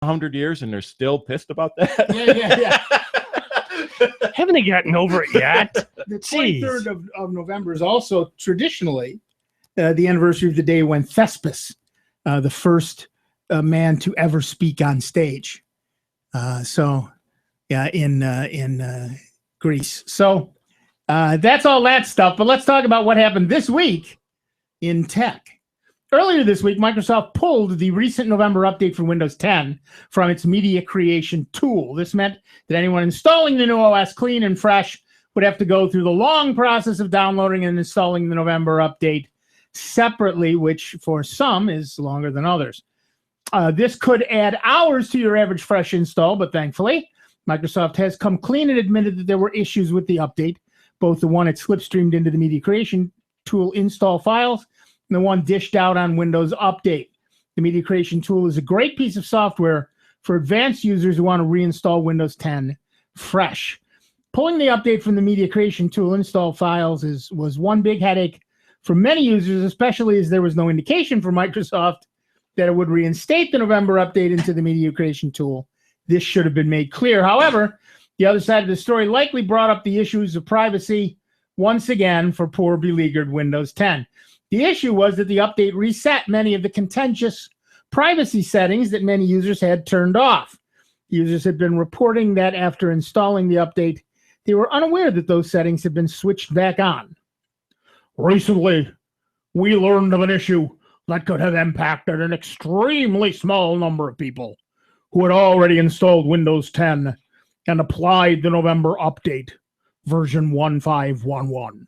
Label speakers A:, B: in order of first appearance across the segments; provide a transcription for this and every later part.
A: 100 years and they're still pissed about that.
B: Yeah.
C: Haven't they gotten over it yet?
B: The 23rd of November is also traditionally the anniversary of the day when Thespis, the first man to ever speak on stage. In Greece. So that's all that stuff. But let's talk about what happened this week in tech. Earlier this week, Microsoft pulled the recent November update for Windows 10 from its media creation tool. This meant that anyone installing the new OS clean and fresh would have to go through the long process of downloading and installing the November update separately, which for some is longer than others. This could add hours to your average fresh install, but thankfully, Microsoft has come clean and admitted that there were issues with the update, both the one it slipstreamed into the media creation tool install files and the one dished out on Windows Update. The Media Creation Tool is a great piece of software for advanced users who want to reinstall Windows 10 fresh. Pulling the update from the Media Creation Tool install files was one big headache for many users, especially as there was no indication from Microsoft that it would reinstate the November update into the Media Creation Tool. This should have been made clear. However, the other side of the story likely brought up the issues of privacy once again for poor beleaguered Windows 10. The issue was that the update reset many of the contentious privacy settings that many users had turned off. Users had been reporting that after installing the update, they were unaware that those settings had been switched back on. Recently, we learned of an issue that could have impacted an extremely small number of people who had already installed Windows 10 and applied the November update, version 1511.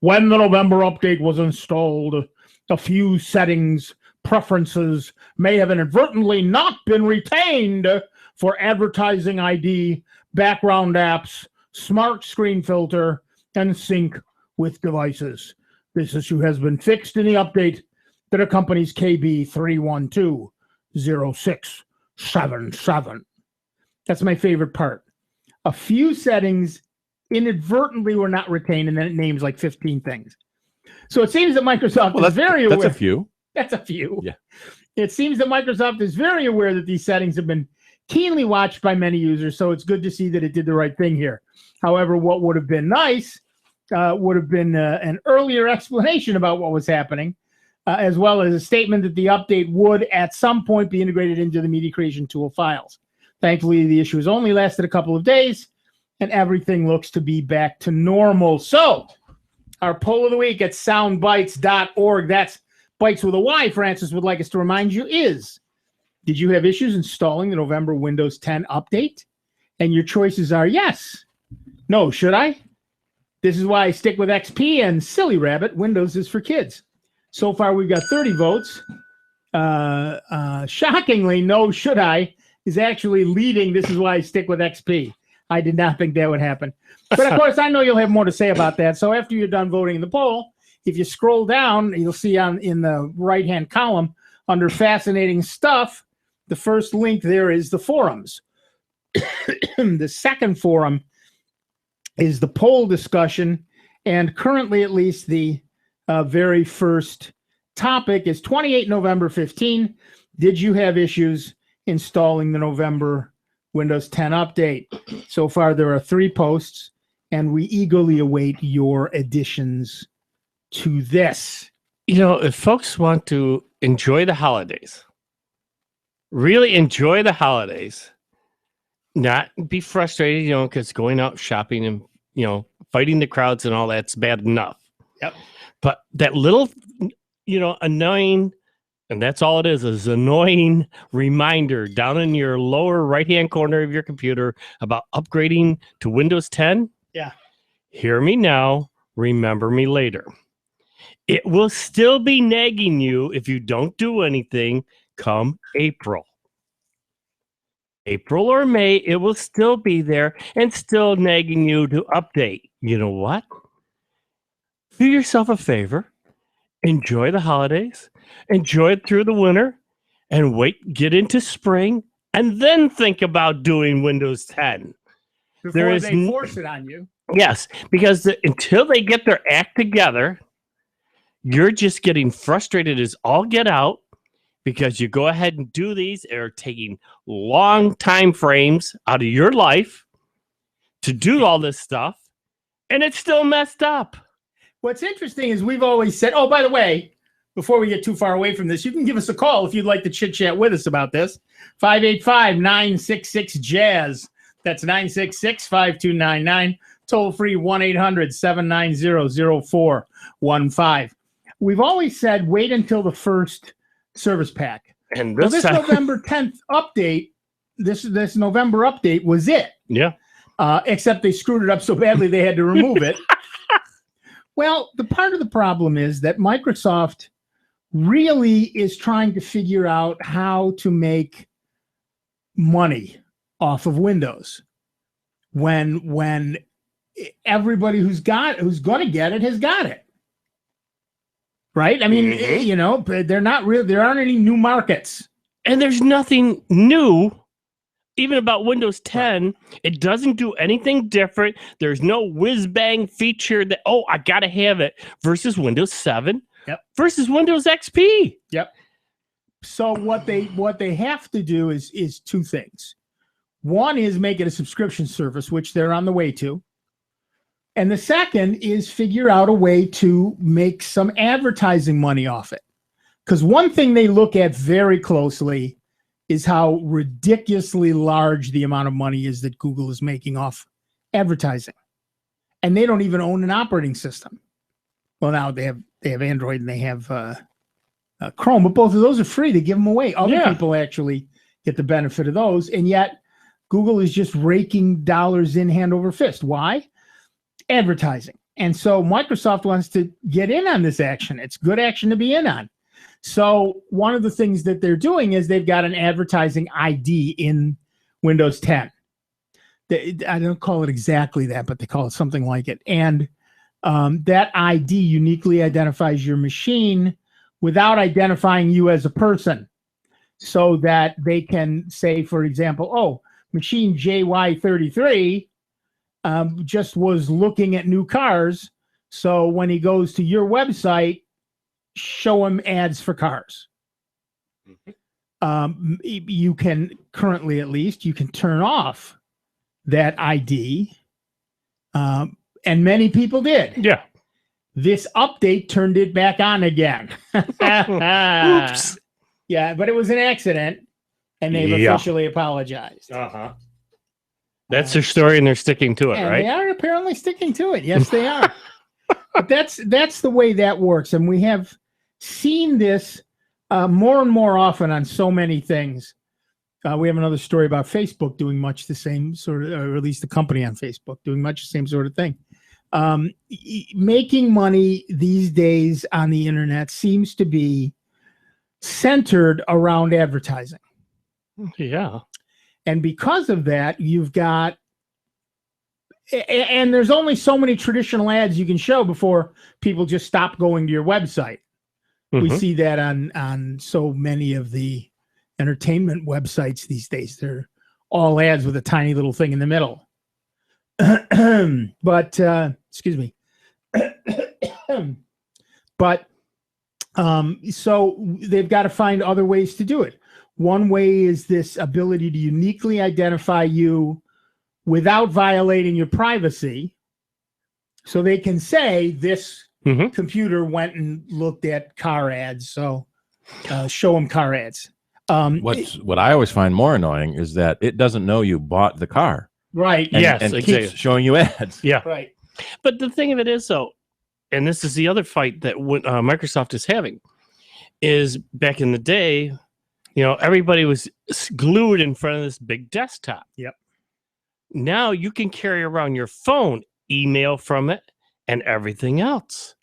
B: When the November update was installed, a few settings, preferences may have inadvertently not been retained for advertising ID, background apps, smart screen filter, and sync with devices. This issue has been fixed in the update that accompanies KB 3120677. That's my favorite part. A few settings inadvertently were not retained, and then it names like 15 things. So it seems that Microsoft is very aware.
A: That's a few.
B: That's a few.
A: Yeah.
B: It seems that Microsoft is very aware that these settings have been keenly watched by many users, so it's good to see that it did the right thing here. However, what would have been nice would have been an earlier explanation about what was happening, as well as a statement that the update would at some point be integrated into the Media Creation Tool files. Thankfully, the issue has only lasted a couple of days, and everything looks to be back to normal. So, our poll of the week at soundbytes.org, that's Bytes with a Y, Francis would like us to remind you, is: did you have issues installing the November Windows 10 update? And your choices are yes, no, should I? This is why I stick with XP, and Silly Rabbit, Windows is for kids. So far, we've got 30 votes. Shockingly, no, should I, is actually leading. This is why I stick with XP. I did not think that would happen. But of course, I know you'll have more to say about that. So after you're done voting in the poll, if you scroll down, you'll see in the right-hand column under Fascinating Stuff, the first link there is the forums. The second forum is the poll discussion. And currently, at least, the very first topic is 28 November 15. Did you have issues installing the November Windows 10 update? So far, there are 3 posts, and we eagerly await your additions to this.
C: You know, if folks want to enjoy the holidays, really enjoy the holidays, not be frustrated, because going out shopping and, fighting the crowds and all that's bad enough.
B: Yep.
C: But that little, annoying, and that's all it is annoying reminder down in your lower right-hand corner of your computer about upgrading to Windows 10.
B: Yeah.
C: Hear me now, remember me later. It will still be nagging you if you don't do anything come April. April or May, it will still be there and still nagging you to update. You know what? Do yourself a favor. Enjoy the holidays. Enjoy it through the winter. And get into spring. And then think about doing Windows 10.
B: Before they force it on you.
C: Yes, because until they get their act together, you're just getting frustrated as all get out because you go ahead and do these. They're taking long time frames out of your life to do all this stuff, and it's still messed up.
B: What's interesting is we've always said, oh, by the way, before we get too far away from this, you can give us a call if you'd like to chit-chat with us about this. 585-966-JAZZ. That's 966-5299. Toll free 1-800-790-0415. We've always said wait until the first service pack.
C: And
B: This November 10th update, this November update was it.
C: Yeah.
B: Except they screwed it up so badly they had to remove it. Well, the part of the problem is that Microsoft really is trying to figure out how to make money off of Windows when everybody who's going to get it has got it. Right? I mean, you know, there aren't any new markets.
C: And there's nothing new even about Windows 10. It doesn't do anything different. There's no whiz-bang feature that, oh, I got to have it, versus Windows 7 versus Windows XP.
B: Yep. So what they have to do is two things. One is make it a subscription service, which they're on the way to. And the second is figure out a way to make some advertising money off it. Because one thing they look at very closely is how ridiculously large the amount of money is that Google is making off advertising. And they don't even own an operating system. Well, now they have Android and they have Chrome, but both of those are free. They give them away. Other people actually get the benefit of those. And yet Google is just raking dollars in hand over fist. Why? Advertising. And so Microsoft wants to get in on this action. It's good action to be in on. So one of the things that they're doing is they've got an advertising ID in Windows 10. I don't call it exactly that, but they call it something like it. And that ID uniquely identifies your machine without identifying you as a person, so that they can say, for example, oh, machine JY33 just was looking at new cars. So when he goes to your website, show him ads for cars. You can currently, at least, you can turn off that ID. And many people did.
C: Yeah.
B: This update turned it back on again.
C: Oops.
B: Yeah, but it was an accident, and they've officially apologized.
C: That's their story, and they're sticking to it, right?
B: They are apparently sticking to it. Yes, they are. But that's the way that works, and we have seen this more and more often on so many things. We have another story about Facebook doing much the same sort of, or at least the company on Facebook doing much the same sort of thing. Making money these days on the internet seems to be centered around advertising.
C: Yeah.
B: And because of that, you've got, and there's only so many traditional ads you can show before people just stop going to your website. We see that on so many of the entertainment websites these days. They're all ads with a tiny little thing in the middle. But excuse me. But so they've got to find other ways to do it. One way is this ability to uniquely identify you without violating your privacy. So they can say this computer went and looked at car ads. So show them car ads.
A: What I always find more annoying is that it doesn't know you bought the car.
B: Right.
A: And keeps showing you ads.
C: Yeah.
B: Right.
C: But the thing of it is, though, and this is the other fight that Microsoft is having, is back in the day, you know, everybody was glued in front of this big desktop.
B: Yep.
C: Now you can carry around your phone, email from it, and everything else.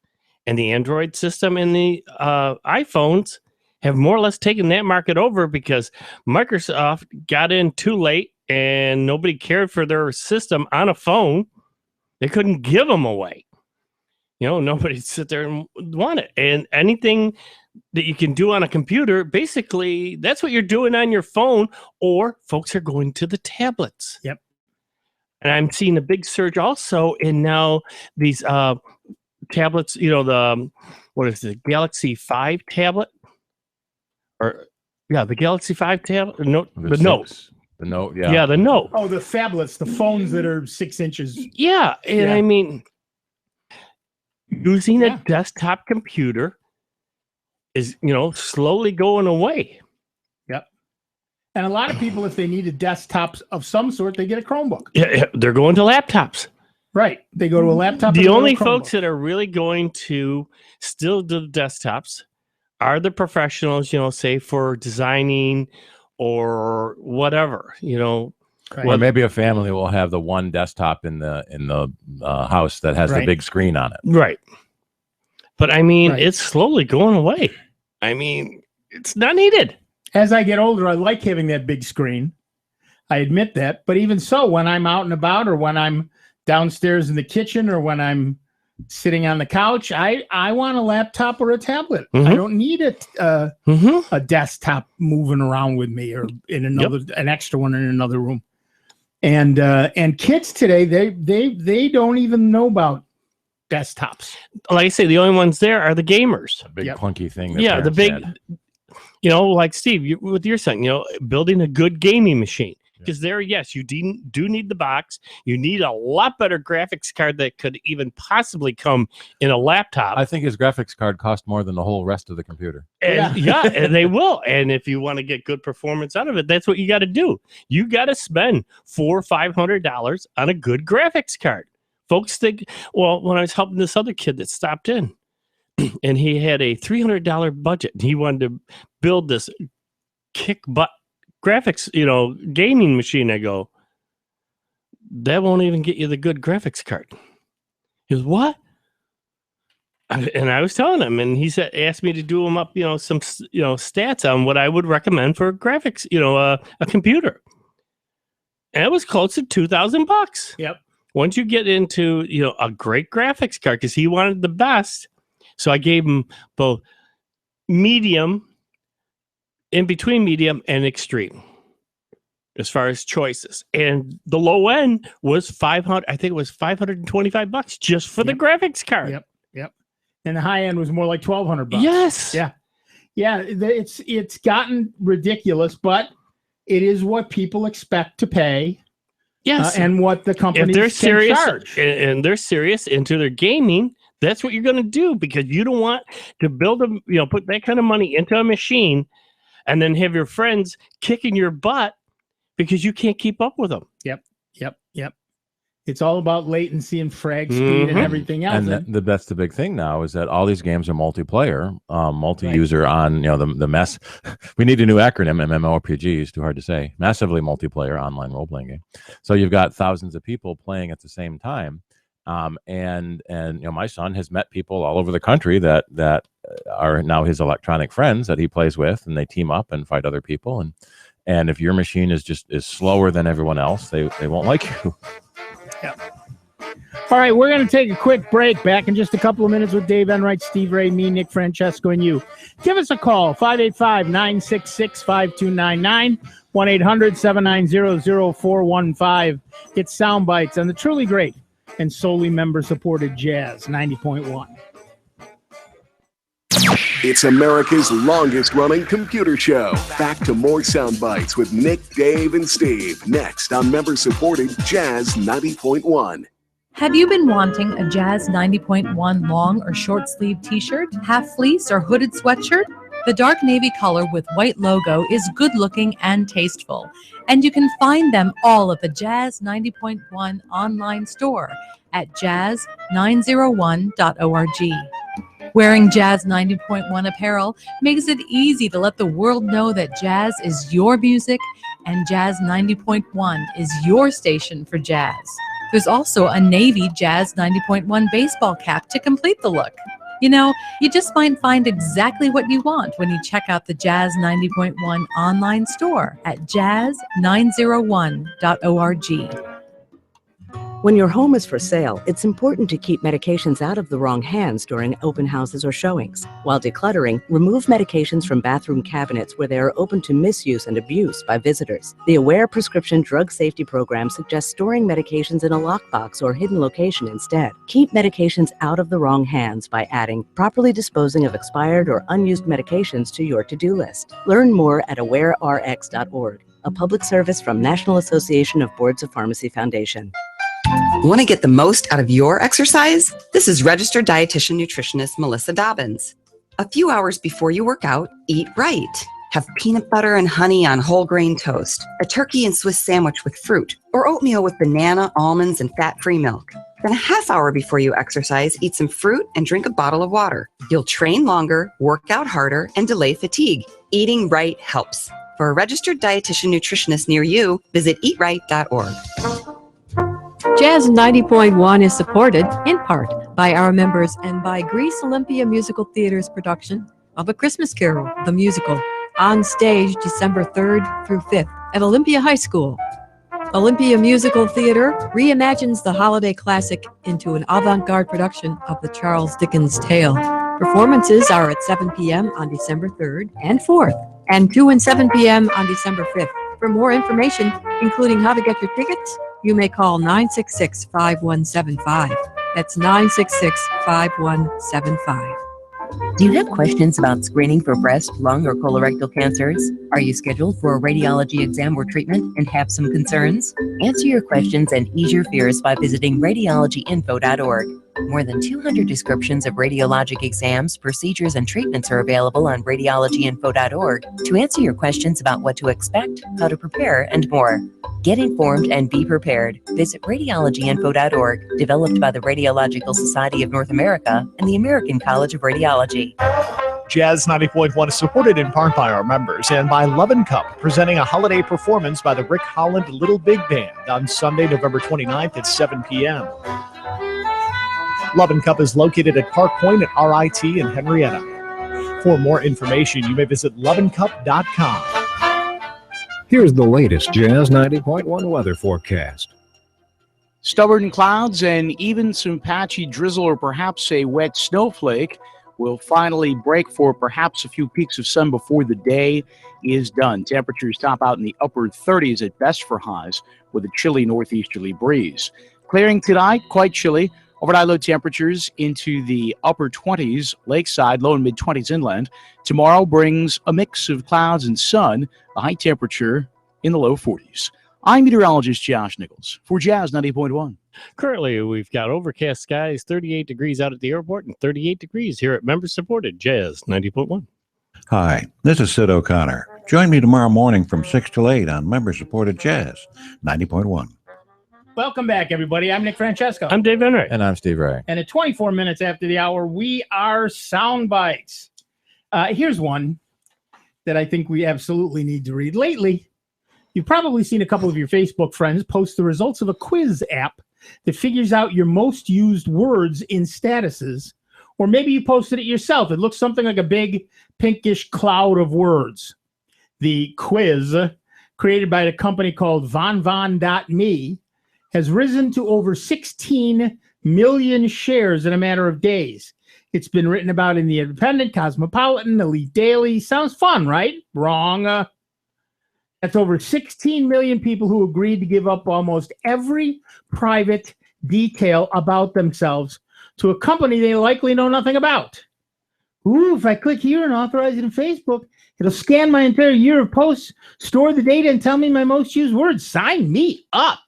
C: And the Android system and the iPhones have more or less taken that market over because Microsoft got in too late and nobody cared for their system on a phone. They couldn't give them away. You know, nobody sit there and want it. And anything that you can do on a computer, basically, that's what you're doing on your phone, or folks are going to the tablets.
B: Yep.
C: And I'm seeing a big surge also in now these tablets, you know, what is the Galaxy 5 tablet? Or Yeah, the Galaxy 5 tab, Note, the
A: six.
C: Note.
A: The Note, yeah.
C: Yeah, the Note.
B: Oh, the phablets, the phones that are 6 inches.
C: Yeah, and
B: Yeah.
C: I mean, using
B: Yeah.
C: a desktop computer is, slowly going away.
B: Yep. And a lot of people, if they need a desktop of some sort, they get a Chromebook.
C: Yeah, they're going to laptops.
B: Right. They go to a laptop.
C: The
B: and
C: only
B: a Chromebook.
C: folks that are really going to still do desktops are the professionals, say for designing or whatever,
B: Right.
A: Or maybe a family will have the one desktop in the house that has the
B: Right.
A: big screen on it.
C: Right. But I mean,
B: Right.
C: it's slowly going away. I mean, it's not needed.
B: As I get older, I like having that big screen. I admit that. But even so, when I'm out and about, or when I'm downstairs in the kitchen, or when I'm sitting on the couch, I want a laptop or a tablet.
C: Mhm.
B: I don't need
C: Mm-hmm.
B: a desktop moving around with me, or in an extra one in another room. And kids today, they don't even know about desktops.
C: Like I say, the only ones there are the gamers.
A: A big
B: Yep.
A: clunky thing. That
C: Yeah, the
A: parents
C: big,
A: had.
C: like Steve, with your son, building a good gaming machine. Because there, yes, you do need the box. You need a lot better graphics card that could even possibly come in a laptop.
A: I think his graphics card cost more than the whole rest of the computer.
C: And, and they will. And if you want to get good performance out of it, that's what you got to do. You got to spend $400 or $500 on a good graphics card. Folks think, well, when I was helping this other kid that stopped in, and he had a $300 budget, and he wanted to build this kick butt graphics, gaming machine. I go, that won't even get you the good graphics card. He goes, what? And I was telling him, and he asked me to do him up, some, stats on what I would recommend for graphics, a computer. And it was close to $2,000.
B: Yep.
C: Once you get into, a great graphics card, because he wanted the best. So I gave him both medium, in between medium and extreme, as far as choices. And the low end was $500. I think it was $525 just for the graphics card.
B: Yep. And the high end was more like $1,200.
C: Yes.
B: Yeah. It's gotten ridiculous, but it is what people expect to pay.
C: Yes.
B: And what the companies
C: if they're
B: can
C: serious
B: charge.
C: and they're serious into their gaming, that's what you're going to do, because you don't want to build put that kind of money into a machine and then have your friends kicking your butt because you can't keep up with them.
B: Yep. It's all about latency and frag speed and everything else.
A: And that's the big thing now, is that all these games are multiplayer, multi-user on, the mess. We need a new acronym, MMORPG is too hard to say. Massively multiplayer online role-playing game. So you've got thousands of people playing at the same time. And my son has met people all over the country that are now his electronic friends that he plays with, and they team up and fight other people. And if your machine is slower than everyone else, they won't like you.
B: Yeah. All right, we're going to take a quick break. Back in just a couple of minutes with Dave Enright, Steve Ray, me, Nick Francesco, and you. Give us a call, 585-966-5299, 1-800-790-0415. It's Sound Bites on the truly great and solely member-supported Jazz 90.1.
D: It's America's longest-running computer show. Back to more Sound Bites with Nick, Dave, and Steve. Next on member-supported Jazz 90.1.
E: Have you been wanting a Jazz 90.1 long or short sleeve t-shirt, half fleece, or hooded sweatshirt? The dark navy color with white logo is good looking and tasteful, and you can find them all at the Jazz 90.1 online store at jazz901.org. Wearing Jazz 90.1 apparel makes it easy to let the world know that jazz is your music and Jazz 90.1 is your station for jazz. There's also a navy Jazz 90.1 baseball cap to complete the look. You just might find exactly what you want when you check out the Jazz 90.1 online store at jazz901.org.
F: When your home is for sale, it's important to keep medications out of the wrong hands during open houses or showings. While decluttering, remove medications from bathroom cabinets where they are open to misuse and abuse by visitors. The Aware Prescription Drug Safety Program suggests storing medications in a lockbox or hidden location instead. Keep medications out of the wrong hands by adding properly disposing of expired or unused medications to your to-do list. Learn more at awarerx.org, a public service from National Association of Boards of Pharmacy Foundation.
G: Want to get the most out of your exercise? This is registered dietitian nutritionist Melissa Dobbins. A few hours before you work out, eat right. Have peanut butter and honey on whole grain toast, a turkey and Swiss sandwich with fruit, or oatmeal with banana, almonds, and fat-free milk. Then a half hour before you exercise, eat some fruit and drink a bottle of water. You'll train longer, work out harder, and delay fatigue. Eating right helps. For a registered dietitian nutritionist near you, visit eatright.org.
E: Jazz 90.1 is supported, in part, by our members and by Greece Olympia Musical Theater's production of A Christmas Carol, the musical, on stage December 3rd through 5th at Olympia High School. Olympia Musical Theater reimagines the holiday classic into an avant-garde production of the Charles Dickens tale. Performances are at 7 p.m. on December 3rd and 4th, and 2 and 7 p.m. on December 5th. For more information, including how to get your tickets, you may call 966-5175. That's 966-5175.
H: Do you have questions about screening for breast, lung, or colorectal cancers? Are you scheduled for a radiology exam or treatment and have some concerns? Answer your questions and ease your fears by visiting radiologyinfo.org. More than 200 descriptions of radiologic exams, procedures, and treatments are available on radiologyinfo.org to answer your questions about what to expect, how to prepare, and more. Get informed and be prepared. Visit radiologyinfo.org, developed by the Radiological Society of North America and the American College of Radiology.
I: Jazz 90.1 is supported in part by our members and by Love & Cup, presenting a holiday performance by the Rick Holland Little Big Band on Sunday, November 29th at 7 p.m. Love & Cup is located at Park Point at RIT in Henrietta. For more information, you may visit loveandcup.com.
J: Here's the latest Jazz 90.1 weather forecast.
K: Stubborn clouds and even some patchy drizzle or perhaps a wet snowflake will finally break for perhaps a few peaks of sun before the day is done. Temperatures top out in the upper 30s at best for highs with a chilly northeasterly breeze. Clearing tonight, quite chilly. Overnight low temperatures into the upper 20s lakeside, low and mid 20s inland. Tomorrow brings a mix of clouds and sun, a high temperature in the low 40s. I'm meteorologist Josh Nichols for Jazz 90.1.
C: Currently, we've got overcast skies, 38 degrees out at the airport, and 38 degrees here at member-supported Jazz 90.1.
L: Hi, this is Sid O'Connor. Join me tomorrow morning from 6 till 8 on member-supported Jazz 90.1.
B: Welcome back, everybody. I'm Nick Francesco.
C: I'm Dave Enright.
A: And I'm Steve Ray.
B: And at 24 minutes after the hour, we are Sound Bytes. Here's one that I think we absolutely need to read. Lately, you've probably seen a couple of your Facebook friends post the results of a quiz app that figures out your most used words in statuses. Or maybe you posted it yourself. It looks something like a big pinkish cloud of words. The quiz, created by a company called vonvon.me, has risen to over 16 million shares in a matter of days. It's been written about in The Independent, Cosmopolitan, Elite Daily. Sounds fun, right? Wrong. That's over 16 million people who agreed to give up almost every private detail about themselves to a company they likely know nothing about. Ooh, if I click here and authorize it in Facebook, it'll scan my entire year of posts, store the data, and tell me my most used words. Sign me up.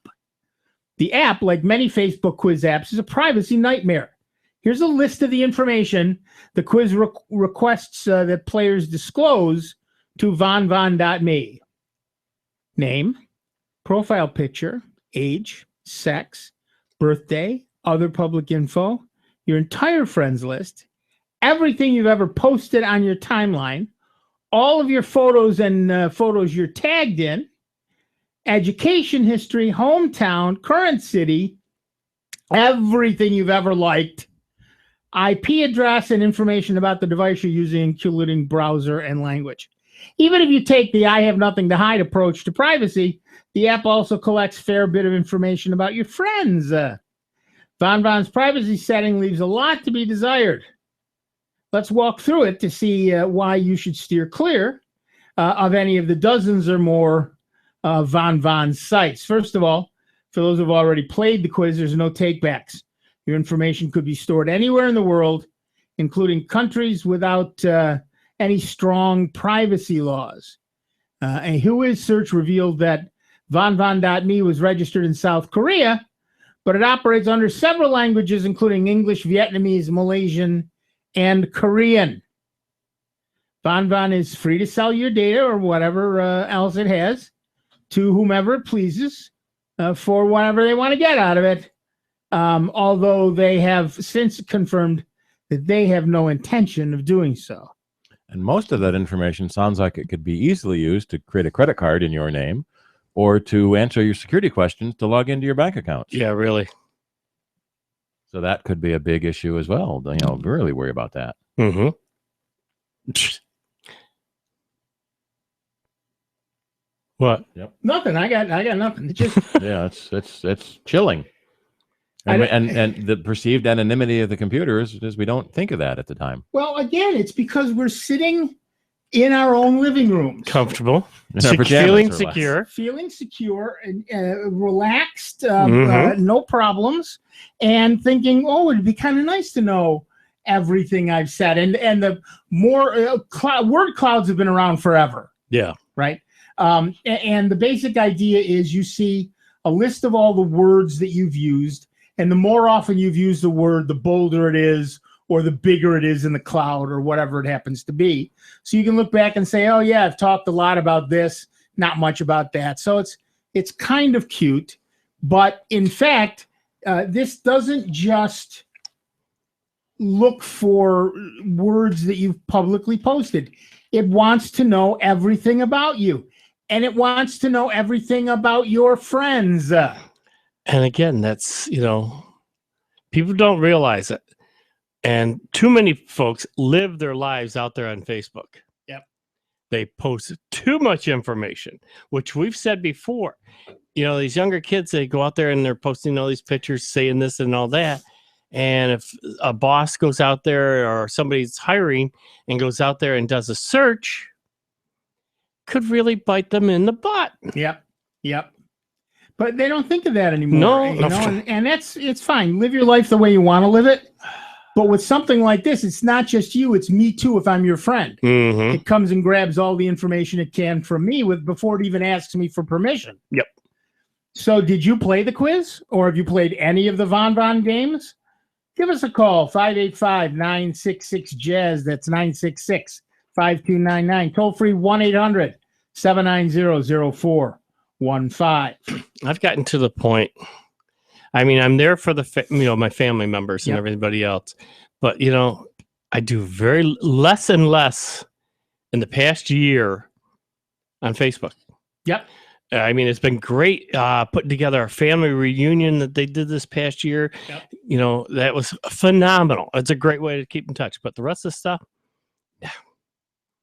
B: The app, like many Facebook quiz apps, is a privacy nightmare. Here's a list of the information the quiz requests that players disclose to vonvon.me. Name, profile picture, age, sex, birthday, other public info, your entire friends list, everything you've ever posted on your timeline, all of your photos and photos you're tagged in, education history, hometown, current city, everything you've ever liked, IP address, and information about the device you're using, including browser and language. Even if you take the I have nothing to hide approach to privacy, the app also collects a fair bit of information about your friends. VonVon's privacy setting leaves a lot to be desired. Let's walk through it to see why you should steer clear of any of the dozens or more VonVon sites. First of all, for those who've already played the quiz, there's no takebacks. Your information could be stored anywhere in the world, including countries without any strong privacy laws. A Whois search revealed that VonVon.me was registered in South Korea, but it operates under several languages, including English, Vietnamese, Malaysian, and Korean. VonVon is free to sell your data or whatever else it has to whomever it pleases for whatever they want to get out of it, although they have since confirmed that they have no intention of doing so.
A: And most of that information sounds like it could be easily used to create a credit card in your name or to answer your security questions to log into your bank accounts.
C: Yeah, really.
A: So that could be a big issue as well. You know, really worry about that.
C: Mm-hmm. What?
A: Yep.
B: Nothing. I got nothing. It's just
A: yeah, it's chilling. And the perceived anonymity of the computer is we don't think of that at the time.
B: well, again, it's because we're sitting in our own living rooms,
C: Comfortable.
A: In our pajamas,
C: Feeling
A: or less.
C: secure.
B: feeling secure and relaxed,
C: Mhm.
B: no problems, and thinking, oh, it'd be kind of nice to know everything I've said. And the more word clouds have been around forever,
C: Yeah.
B: right? And the basic idea is you see a list of all the words that you've used, and the more often you've used the word, the bolder it is, or the bigger it is in the cloud, or whatever it happens to be. So you can look back and say, oh yeah, I've talked a lot about this, not much about that. So it's kind of cute, but in fact, this doesn't just look for words that you've publicly posted. It wants to know everything about you, and it wants to know everything about your friends.
C: And again, that's, people don't realize it. And too many folks live their lives out there on Facebook.
B: Yep.
C: They post too much information, which we've said before. These younger kids, they go out there and they're posting all these pictures saying this and all that. And if a boss goes out there or somebody's hiring and goes out there and does a search, could really bite them in the butt.
B: Yep. But they don't think of that anymore.
C: No.
B: And it's fine. Live your life the way you want to live it. But with something like this, it's not just you, it's me too if I'm your friend.
C: Mm-hmm.
B: It comes and grabs all the information it can from me before it even asks me for permission.
C: Yep.
B: So did you play the quiz, or have you played any of the VonVon games? Give us a call, 585-966-JAZZ. That's 966-5299. Toll free 1-800-790-0415.
C: I've gotten to the point. I mean, I'm there for the my family members and everybody else, but I do very less and less in the past year on Facebook.
B: Yep.
C: I mean, it's been great putting together a family reunion that they did this past year.
B: Yep.
C: That was phenomenal. It's a great way to keep in touch. But the rest of the stuff,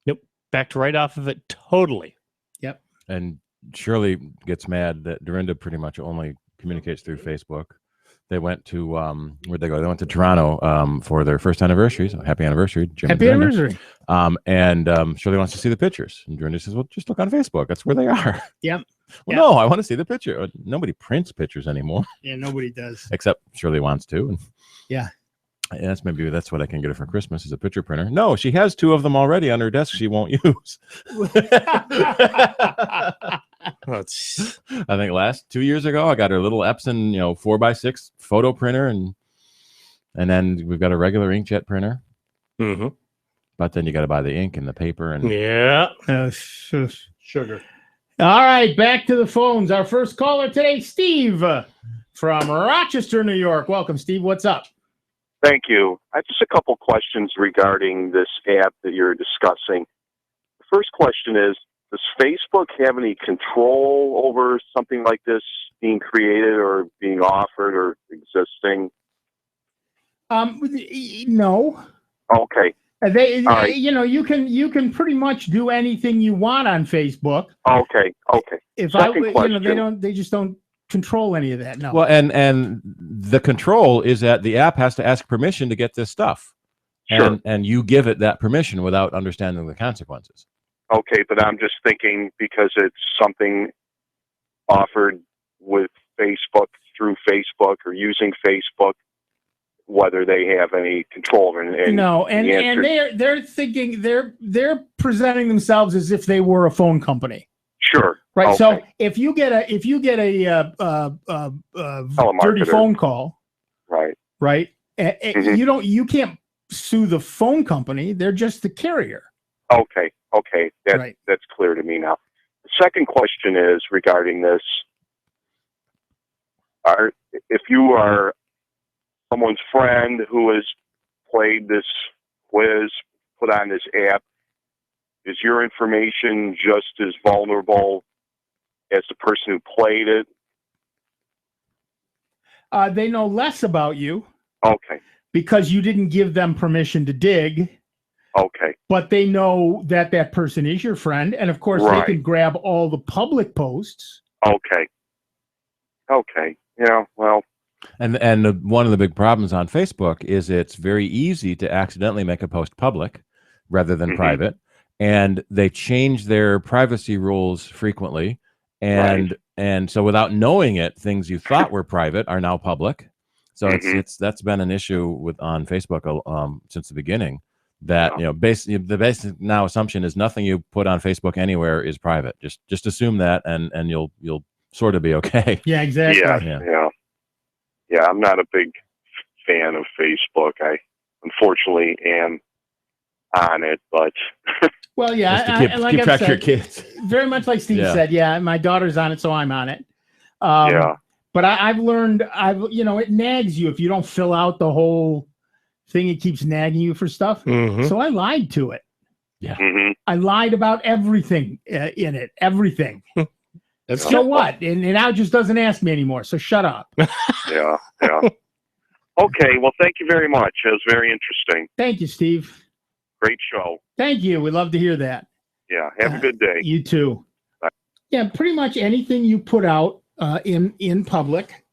C: nope, backed right off of it totally.
B: Yep.
A: And Shirley gets mad that Dorinda pretty much only communicates through Facebook. They went to where'd they go? They went to Toronto for their first anniversary. So happy anniversary, Jim.
B: Happy anniversary.
A: And Shirley wants to see the pictures, and Dorinda says, "Well, just look on Facebook. That's where they are."
B: Yep.
A: Well, no, I want to see the picture. Nobody prints pictures anymore.
B: Yeah, nobody does.
A: Except Shirley wants to. And
B: yeah.
A: That's what I can get her for Christmas is a picture printer. No, she has 2 of them already on her desk she won't use. I think 2 years ago I got her little Epson 4x6 photo printer, and then we've got a regular inkjet printer.
C: Mm-hmm.
A: But then you got to buy the ink and the paper and
C: sugar.
B: All right, back to the phones. Our first caller today, Steve from Rochester, New York. Welcome, Steve. What's up?
M: Thank you. I have just a couple questions regarding this app that you're discussing. The first question is, does Facebook have any control over something like this being created or being offered or existing?
B: No.
M: Okay. right.
B: You can pretty much do anything you want on Facebook.
M: Okay.
B: If
M: Second question.
B: they just don't control any of that. No.
A: Well, and the control is that the app has to ask permission to get this stuff.
M: Sure.
A: And you give it that permission without understanding the consequences.
M: Okay, but I'm just thinking because it's something offered with Facebook through Facebook or using Facebook, whether they have any control.
B: No, and they're thinking they're presenting themselves as if they were a phone company.
M: Sure.
B: Right.
M: Okay.
B: So if you get a dirty phone call, right,
M: Mm-hmm.
B: you can't sue the phone company. They're just the carrier.
M: Okay. That's clear to me now. The second question is regarding this. If you are someone's friend who has played this quiz, put on this app, is your information just as vulnerable as the person who played it?
B: They know less about you.
M: Okay.
B: Because you didn't give them permission to dig.
M: Okay.
B: But they know that person is your friend. And of course, they can grab all the public posts.
M: Okay. Yeah, well.
A: And one of the big problems on Facebook is it's very easy to accidentally make a post public rather than private. And they change their privacy rules frequently. And so without knowing it, things you thought were private are now public. So that's been an issue on Facebook since the beginning. That the basic now assumption is nothing you put on Facebook anywhere is private. Just assume that, and you'll sort of be okay.
B: Yeah, exactly.
M: Yeah. I'm not a big fan of Facebook. I unfortunately am on it, but
B: well, yeah,
A: just to keep track of your kids.
B: Very much like Steve said. Yeah, my daughter's on it, so I'm on it. But I've learned, it nags you if you don't fill out the whole thing. It keeps nagging you for stuff. So I lied to it.
A: Yeah.
B: I lied about everything in it. Everything. So what? And now it just doesn't ask me anymore. So shut up.
M: Yeah. Okay. Well, thank you very much. It was very interesting.
B: Thank you, Steve.
M: Great show.
B: Thank you. We love to hear that.
M: Yeah. Have a good day.
B: You too.
M: Bye.
B: Yeah. Pretty much anything you put out in public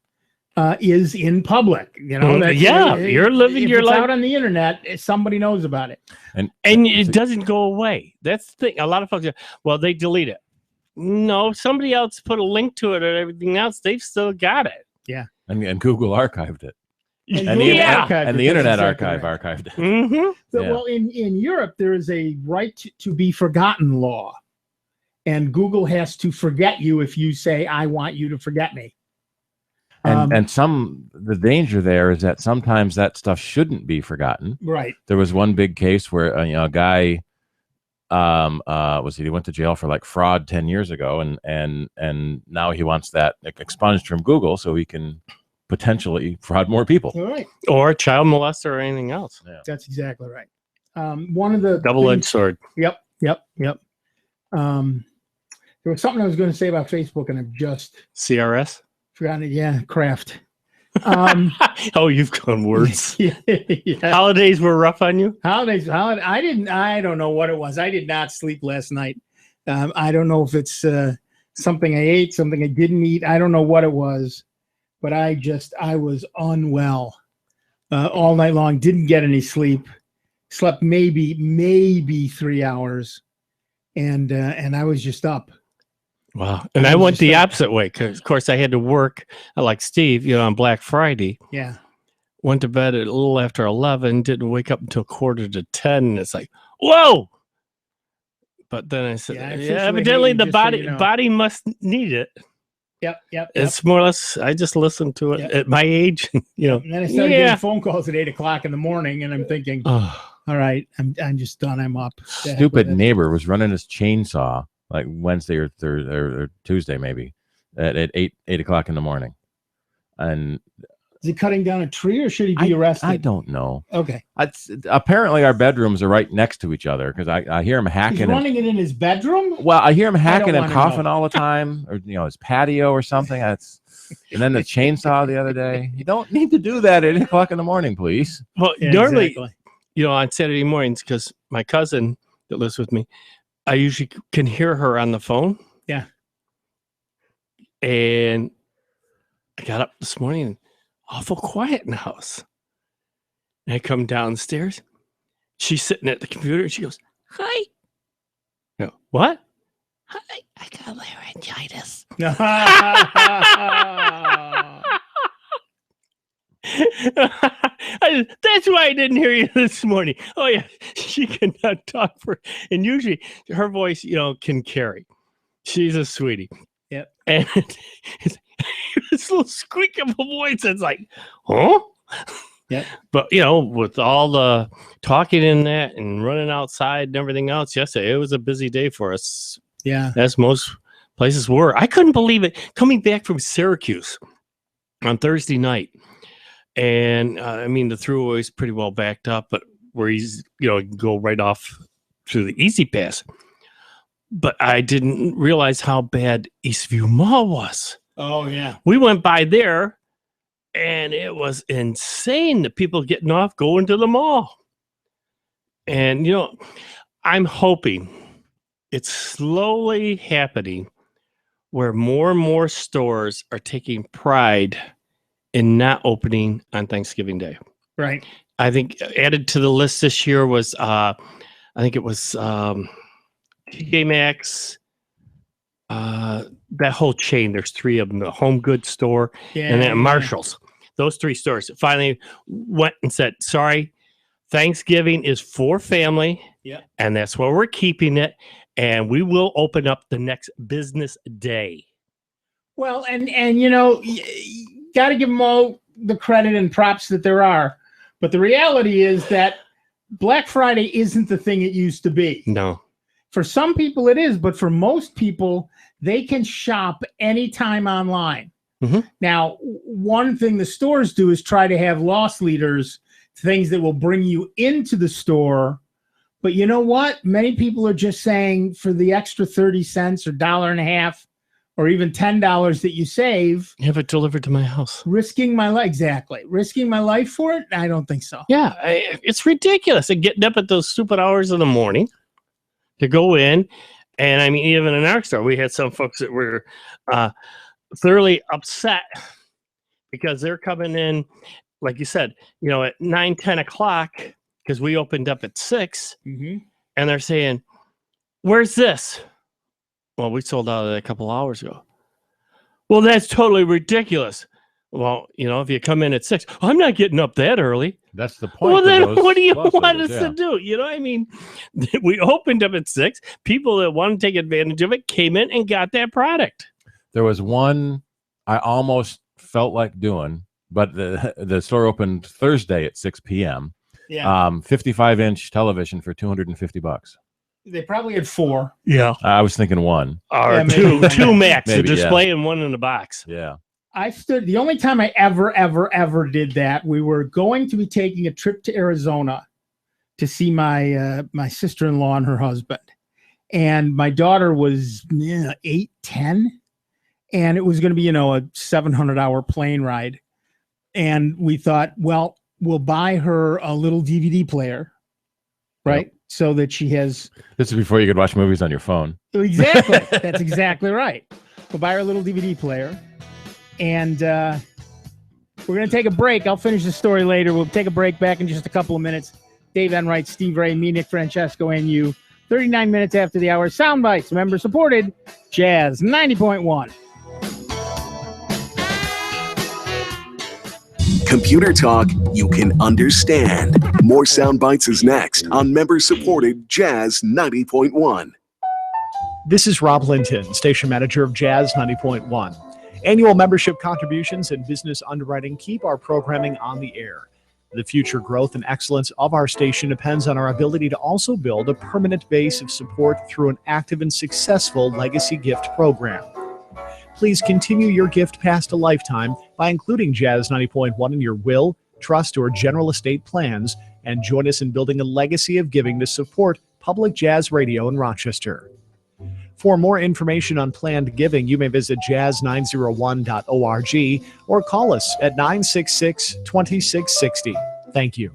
B: is in public.
C: You're living your life
B: out on the internet. Somebody knows about it,
C: and it doesn't go away. That's the thing. A lot of folks, they delete it. No, somebody else put a link to it or everything else. They've still got it.
B: Yeah,
A: and Google archived it,
B: and
A: the Internet Archive archived it.
B: Well, in Europe, there is a right to be forgotten law. And Google has to forget you if you say, I want you to forget me.
A: And the danger there is that sometimes that stuff shouldn't be forgotten.
B: Right.
A: There was one big case where a guy he went to jail for like fraud 10 years ago, and now he wants that expunged from Google so he can potentially fraud more people.
B: All right.
C: Or child molester or anything else.
A: Yeah.
B: That's exactly right. One of the
C: double-edged sword.
B: Yep. There was something I was going to say about Facebook, and I've just
C: CRS
B: forgotten it. Yeah, Kraft.
C: Oh, you've gone worse.
B: Yeah.
C: Holidays were rough on you.
B: Holidays. I don't know what it was. I did not sleep last night. I don't know if it's something I ate, something I didn't eat. I don't know what it was, but I was unwell all night long. Didn't get any sleep. Slept maybe 3 hours, and I was just up.
C: Wow. And I went the opposite way because, of course, I had to work like Steve, on Black Friday.
B: Yeah.
C: Went to bed at a little after 11, didn't wake up until 9:45. And it's like, whoa. But then I said, evidently the body must need it.
B: Yep.
C: It's more or less, I just listened to it at my age,
B: And then I started getting phone calls at 8:00 in the morning, and I'm thinking, all right, I'm just done. I'm up.
A: Stupid neighbor was running his chainsaw like Wednesday or Tuesday, maybe at 8:00 in the morning. And
B: is he cutting down a tree, or should he be arrested?
A: I don't know.
B: Okay.
A: Apparently our bedrooms are right next to each other because I hear him hacking.
B: He's running it in his bedroom?
A: Well, I hear him hacking and coughing all the time, or his patio or something. And then the chainsaw the other day. You don't need to do that at 8:00 in the morning, please.
C: Well, normally on Saturday mornings, because my cousin that lives with me, I usually can hear her on the phone.
B: Yeah.
C: And I got up this morning and awful quiet in the house. And I come downstairs. She's sitting at the computer and she goes, "Hi." I go, "What?" "Hi, I got laryngitis." That's why I didn't hear you this morning. Oh yeah, she cannot talk and usually her voice, can carry. She's a sweetie.
B: Yep.
C: And it's this little squeak of a voice that's like, huh?
B: Yep.
C: But with all the talking in that and running outside and everything else yesterday, it was a busy day for us.
B: Yeah.
C: As most places were. I couldn't believe it coming back from Syracuse on Thursday night. And the thruway is pretty well backed up, but where he's, go right off through the Easy Pass. But I didn't realize how bad Eastview Mall was.
B: Oh, yeah.
C: We went by there, and it was insane. The people getting off, going to the mall. And, I'm hoping it's slowly happening where more and more stores are taking pride in not opening on Thanksgiving Day.
B: Right.
C: I think added to the list this year was, I think it was TJ Maxx, that whole chain. There's 3 of them, the Home Goods store and then Marshall's. Those 3 stores finally went and said, sorry, Thanksgiving is for family.
B: Yeah. And
C: that's where we're keeping it. And we will open up the next business day.
B: Well, and got to give them all the credit and props that there are. But the reality is that Black Friday isn't the thing it used to be.
C: No.
B: For some people it is, but for most people, they can shop anytime online.
C: Mm-hmm.
B: Now, one thing the stores do is try to have loss leaders, things that will bring you into the store. But you know what? Many people are just saying for the extra 30 cents or $1.50 or even $10 that you save,
C: have it delivered to my house.
B: Risking my life. Exactly. Risking my life for it? I don't think so.
C: Yeah, it's ridiculous. And getting up at those stupid hours of the morning to go in. And even in our store, we had some folks that were thoroughly upset because they're coming in, like you said, at 9, 10 o'clock, because we opened up at 6,
B: mm-hmm.
C: and they're saying, "Where's this?" Well, we sold out of that a couple hours ago. Well, that's totally ridiculous. Well, if you come in at 6, I'm not getting up that early.
A: That's the point.
C: Well, then what do you want us to do? We opened up at 6. People that want to take advantage of it came in and got that product.
A: There was one I almost felt like doing, but the store opened Thursday at 6 p.m.
B: Yeah.
A: 55-inch television for $250.
B: They probably had 4.
C: Yeah.
A: I was thinking 1
C: or 2 max, a display and 1 in the box.
A: Yeah.
B: The only time I ever did that, we were going to be taking a trip to Arizona to see my sister-in-law and her husband. And my daughter was 8, 10. And it was going to be, a 700-hour plane ride. And we thought, well, we'll buy her a little DVD player, right? Yep. So that she has...
A: This is before you could watch movies on your phone.
B: Exactly. That's exactly right. We'll buy her a little DVD player. And we're going to take a break. I'll finish the story later. We'll take a break back in just a couple of minutes. Dave Enright, Steve Ray, me, Nick Francesco, and you. 39 minutes after the hour. Sound Bytes, member supported. Jazz 90.1.
D: Computer talk you can understand. More Sound Bites is next on member-supported Jazz 90.1.
I: This is Rob Linton, station manager of Jazz 90.1. Annual membership contributions and business underwriting keep our programming on the air. The future growth and excellence of our station depends on our ability to also build a permanent base of support through an active and successful legacy gift program. Please continue your gift past a lifetime by including Jazz 90.1 in your will, trust, or general estate plans, and join us in building a legacy of giving to support public jazz radio in Rochester. For more information on planned giving, you may visit jazz901.org or call us at 966-2660. Thank you.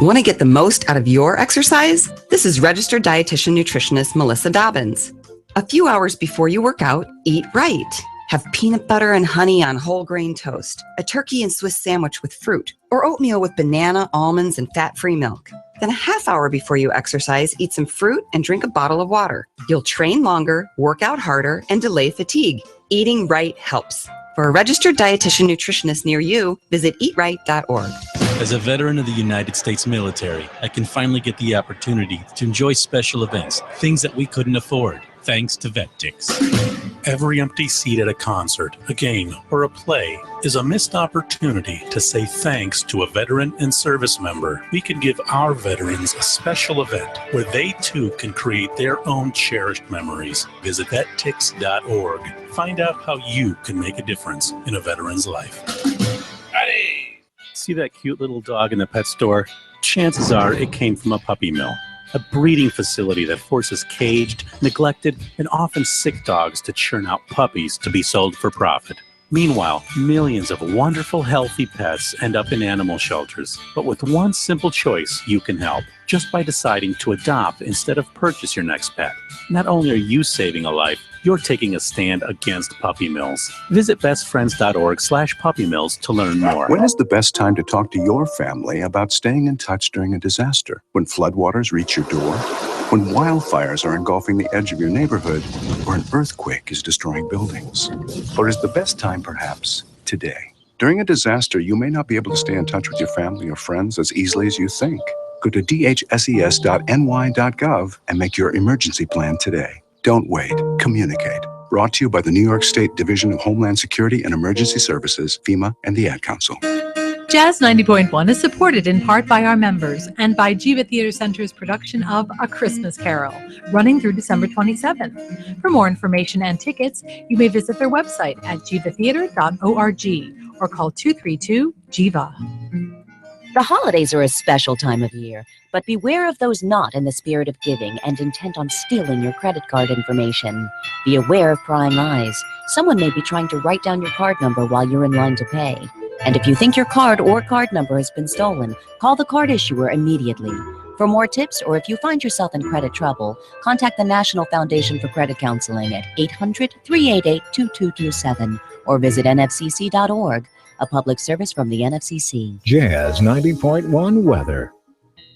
G: Want to get the most out of your exercise? This is registered dietitian nutritionist Melissa Dobbins. A few hours before you work out, eat right. Have peanut butter and honey on whole grain toast, a turkey and Swiss sandwich with fruit, or oatmeal with banana, almonds, and fat-free milk. Then a half hour before you exercise, eat some fruit and drink a bottle of water. You'll train longer, work out harder, and delay fatigue. Eating right helps. For a registered dietitian nutritionist near you, visit eatright.org.
N: As a veteran of the United States military, I can finally get the opportunity to enjoy special events, things that we couldn't afford, thanks to VetTix. Every empty seat at a concert, a game, or a play is a missed opportunity to say thanks to a veteran and service member. We can give our veterans a special event where they too can create their own cherished memories. Visit vettix.org. Find out how you can make a difference in a veteran's life. Howdy! See that cute little dog in the pet store? Chances are it came from a puppy mill, a breeding facility that forces caged, neglected, and often sick dogs to churn out puppies to be sold for profit. Meanwhile, millions of wonderful, healthy pets end up in animal shelters. But with one simple choice, you can help. Just by deciding to adopt instead of purchase your next pet. Not only are you saving a life, you're taking a stand against puppy mills. Visit bestfriends.org/puppy mills to learn more.
O: When is the best time to talk to your family about staying in touch during a disaster? When floodwaters reach your door? When wildfires are engulfing the edge of your neighborhood? Or an earthquake is destroying buildings? Or is the best time perhaps today? During a disaster, you may not be able to stay in touch with your family or friends as easily as you think. Go to dhses.ny.gov and make your emergency plan today. Don't wait. Communicate. Brought to you by the New York State Division of Homeland Security and Emergency Services, FEMA, and the Ad Council.
E: Jazz 90.1 is supported in part by our members and by Jiva Theater Center's production of A Christmas Carol, running through December 27th. For more information and tickets, you may visit their website at jivatheater.org or call 232-JIVA.
P: The holidays are a special time of year, but beware of those not in the spirit of giving and intent on stealing your credit card information. Be aware of prying eyes. Someone may be trying to write down your card number while you're in line to pay. And if you think your card or card number has been stolen, call the card issuer immediately. For more tips, or if you find yourself in credit trouble, contact the National Foundation for Credit Counseling at 800-388-2227 or visit nfcc.org. A public service from the NFCC.
J: Jazz 90.1 weather.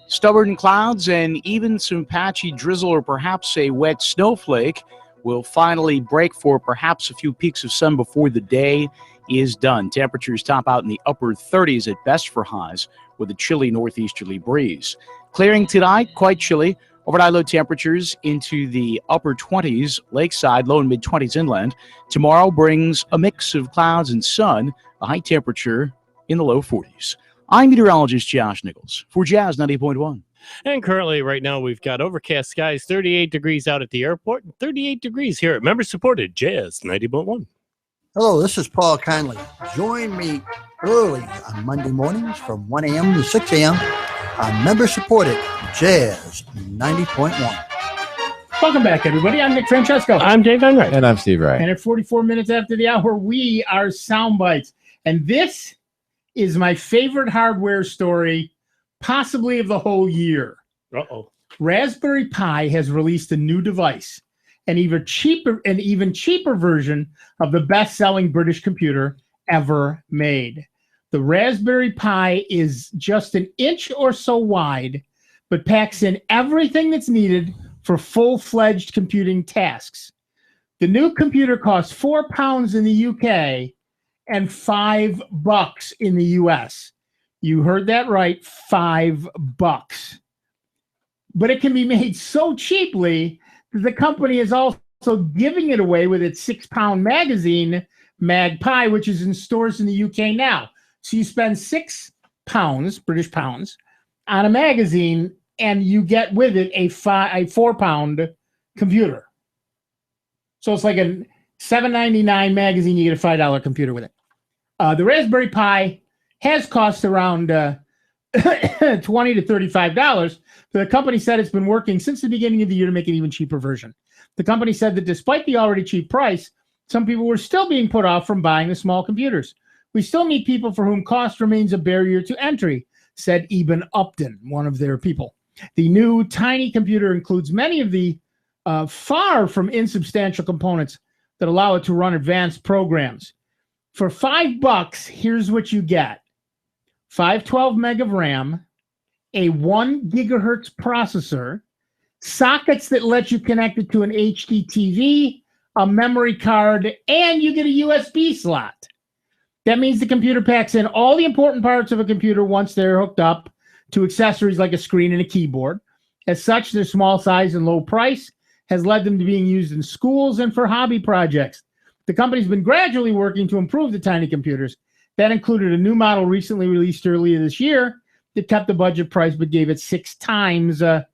K: Stubborn clouds and even some patchy drizzle or perhaps a wet snowflake will finally break for perhaps a few peaks of sun before the day is done. Temperatures top out in the upper 30s at best for highs with a chilly northeasterly breeze. Clearing tonight, quite chilly. Overnight low temperatures into the upper 20s lakeside, low and mid 20s inland. Tomorrow brings a mix of clouds and sun, a high temperature in the low 40s. I'm meteorologist Josh Nichols for Jazz 90.1.
C: And currently, right now, we've got overcast skies, 38 degrees out at the airport, and 38 degrees here at member-supported Jazz 90.1.
Q: Hello, this is Paul Conley. Join me early on Monday mornings from 1 a.m. to 6 a.m. on member-supported Jazz 90.1.
B: Welcome back, everybody. I'm Nick Francesco.
C: I'm Dave Enright.
A: And I'm Steve Wright.
B: And at 44 minutes after the hour, we are Soundbites. And this is my favorite hardware story, possibly of the whole year.
C: Uh-oh.
B: Raspberry Pi has released a new device, an even cheaper version of the best-selling British computer ever made. The Raspberry Pi is just an inch or so wide, but packs in everything that's needed for full-fledged computing tasks. The new computer costs £4 in the UK and $5 in the US. You heard that right, $5. But it can be made so cheaply that the company is also giving it away with its £6 magazine, Magpie, which is in stores in the UK now. So you spend £6, British pounds, on a magazine, and you get with it a £4 computer. So it's like a $7.99 magazine. You get a $5 computer with it. The Raspberry Pi has cost around $20 to $35. But the company said it's been working since the beginning of the year to make an even cheaper version. The company said that despite the already cheap price, some people were still being put off from buying the small computers. We still meet people for whom cost remains a barrier to entry, said Eben Upton, one of their people. The new tiny computer includes many of the far from insubstantial components that allow it to run advanced programs. For $5, here's what you get: 512 meg of RAM, a 1 gigahertz processor, sockets that let you connect it to an HD TV, a memory card, and you get a USB slot. That means the computer packs in all the important parts of a computer once they're hooked up to accessories like a screen and a keyboard. As such, their small size and low price has led them to being used in schools and for hobby projects. The company's been gradually working to improve the tiny computers. That included a new model recently released earlier this year that kept the budget price but gave it 6 times the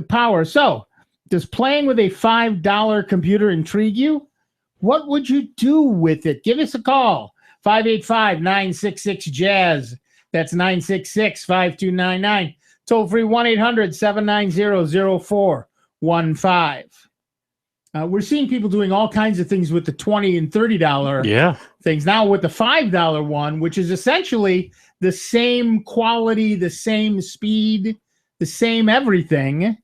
B: power. So, does playing with a $5 computer intrigue you? What would you do with it? Give us a call. 585-966-JAZZ. That's 966-5299. Toll free 1-800-790-0415. We're seeing people doing all kinds of things with the $20 and $30 things. Now with the $5 one, which is essentially the same quality, the same speed, the same everything.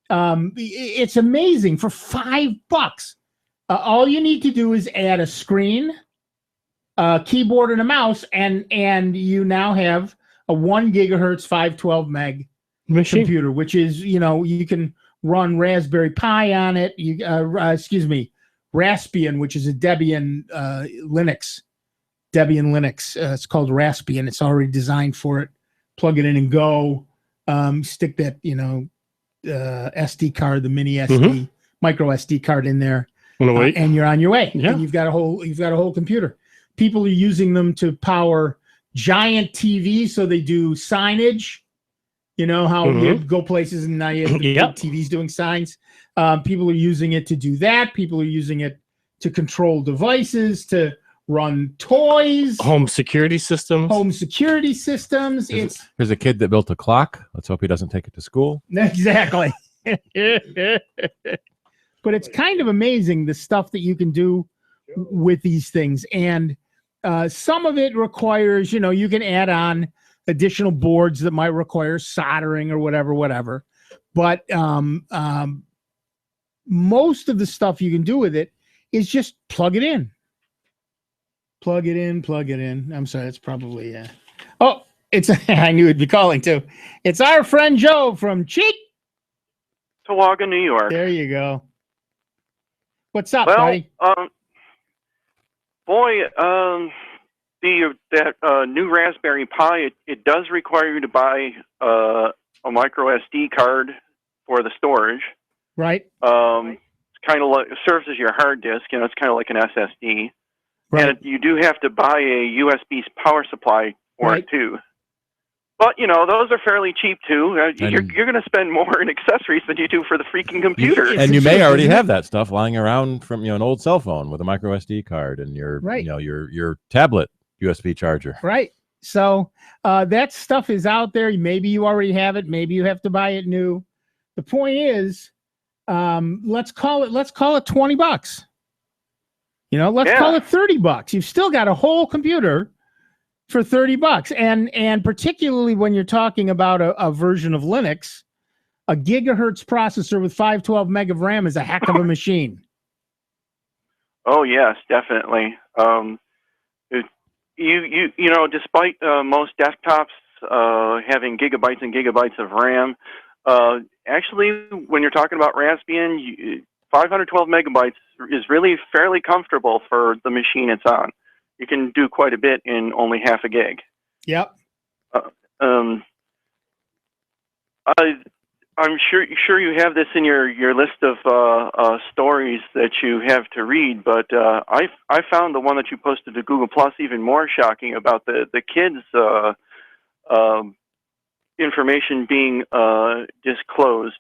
B: It's amazing. For $5, all you need to do is add a screen, a keyboard, and a mouse, and you now have a 1 gigahertz 512 meg
C: machine
B: computer, which is, you can run Raspberry Pi on it. Raspbian, which is a Debian Linux. It's called Raspbian. It's already designed for it. Plug it in and go. Stick that, SD card, the mini SD, micro SD card in there, and you're on your way.
C: Yeah.
B: And you've got a whole computer. People are using them to power giant TVs, so they do signage. You know how you go places and now you have the TVs doing signs. People are using it to do that. People are using it to control devices, to run toys,
C: home security systems.
A: There's a kid that built a clock. Let's hope he doesn't take it to school.
B: Exactly. But it's kind of amazing the stuff that you can do with these things. And some of it requires, you can add on additional boards that might require soldering or whatever. But most of the stuff you can do with it is just plug it in. Plug it in. I'm sorry, it's probably it's I knew it'd be calling too. It's our friend Joe from
R: Tawaga, New York.
B: There you go. What's up, buddy?
R: That new Raspberry Pi, it does require you to buy a micro SD card for the storage.
B: Right.
R: It's kind of like, it serves as your hard disk. It's kind of like an SSD.
B: Right.
R: And you do have to buy a USB power supply for it too. But those are fairly cheap too. You're going to spend more in accessories than you do for the freaking computer.
A: And you may already have that stuff lying around from an old cell phone with a micro SD card and your your tablet USB charger.
B: Right. So that stuff is out there. Maybe you already have it. Maybe you have to buy it new. The point is, let's call it $20. Let's call it $30. You've still got a whole computer for $30. And particularly when you're talking about a version of Linux, a gigahertz processor with 512 meg of RAM is a heck of a machine.
R: Oh yes, definitely. Despite most desktops having gigabytes and gigabytes of RAM, actually, when you're talking about Raspbian, 512 megabytes is really fairly comfortable for the machine it's on. You can do quite a bit in only half a gig.
B: Yep.
R: I'm sure you have this in your list of stories that you have to read, but I found the one that you posted to Google Plus even more shocking about the kids' information being disclosed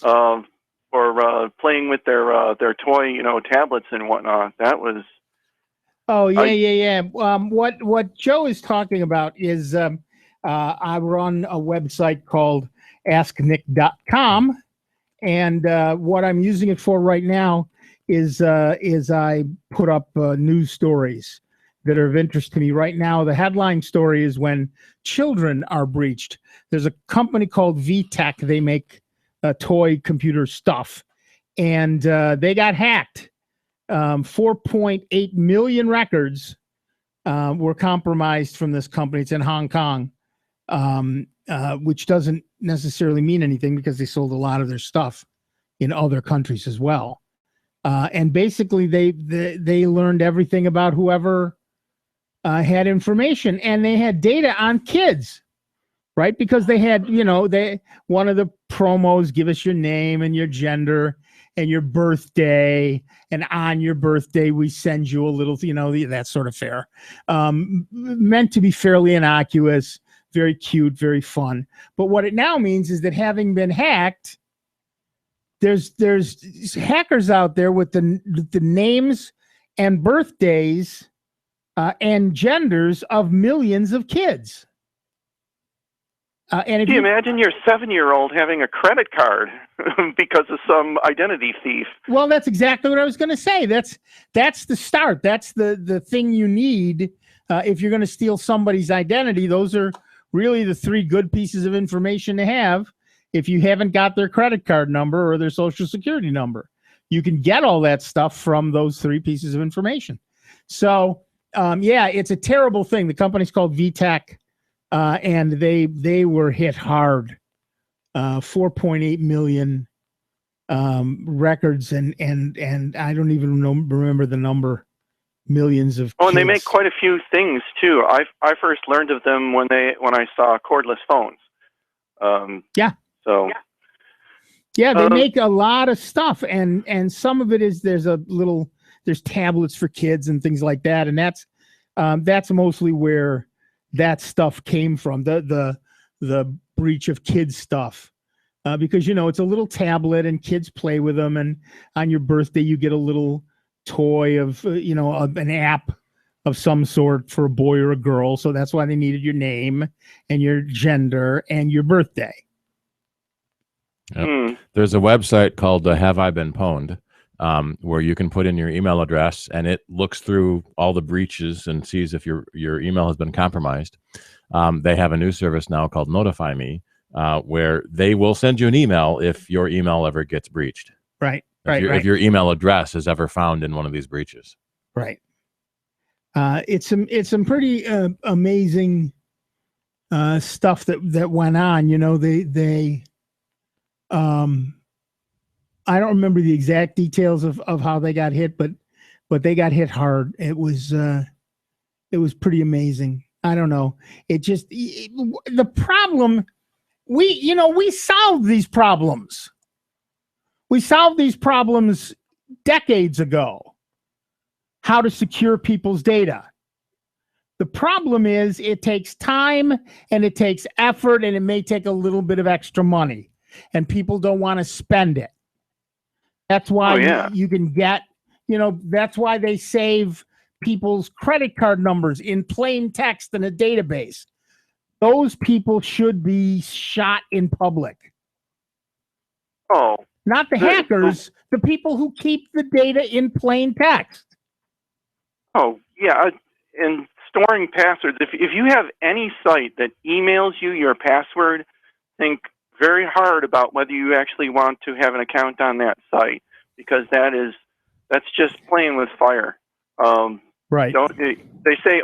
R: for playing with their toy tablets and whatnot. That was.
B: Oh yeah. What Joe is talking about is I run a website called AskNick.com, and what I'm using it for right now is I put up news stories that are of interest to me right now. The headline story is when children are breached. There's a company called VTech. They make toy computer stuff, and they got hacked. 4.8 million records were compromised from this company. It's in Hong Kong, which doesn't necessarily mean anything because they sold a lot of their stuff in other countries as well. And basically, they learned everything about whoever had information, and they had data on kids, right? Because they had, one of the promos, give us your name and your gender and your birthday, and on your birthday we send you a little, that sort of fare. Meant to be fairly innocuous, very cute, very fun. But what it now means is that having been hacked, there's hackers out there with the names and birthdays and genders of millions of kids. And
R: Can you imagine your 7-year-old having a credit card because of some identity thief?
B: Well, that's exactly what I was going to say. That's the start. That's the thing you need if you're going to steal somebody's identity. Those are really the 3 good pieces of information to have. If you haven't got their credit card number or their social security number, you can get all that stuff from those 3 pieces of information. So, it's a terrible thing. The company's called VTech, and they were hit hard. 4.8 million records, and I don't even remember the number. Millions of.
R: Oh, and they
B: kids.
R: make quite a few things too. I first learned of them when I saw cordless phones. So.
B: Yeah, they make a lot of stuff, and some of it is there's tablets for kids and things like that, and that's mostly where that stuff came from. The breach of kids stuff, because it's a little tablet and kids play with them, and on your birthday you get a little toy of an app of some sort for a boy or a girl. So that's why they needed your name and your gender and your birthday.
A: Yep. There's a website called Have I Been Pwned, where you can put in your email address and it looks through all the breaches and sees if your email has been compromised. They have a new service now called Notify Me, where they will send you an email if your email ever gets breached.
B: Right.
A: If your email address is ever found in one of these breaches.
B: Right. It's some pretty amazing stuff that went on. I don't remember the exact details of how they got hit, but they got hit hard. It was pretty amazing. I don't know. The problem, we solved these problems. We solved these problems decades ago. How to secure people's data. The problem is it takes time and it takes effort and it may take a little bit of extra money, and people don't want to spend it. That's why you can get, that's why they save people's credit card numbers in plain text in a database. Those people should be shot in public.
R: Oh.
B: Not the hackers, the people who keep the data in plain text.
R: Oh, yeah. And storing passwords. If you have any site that emails you your password, think very hard about whether you actually want to have an account on that site, because that's just playing with fire.
B: Right.
R: They say,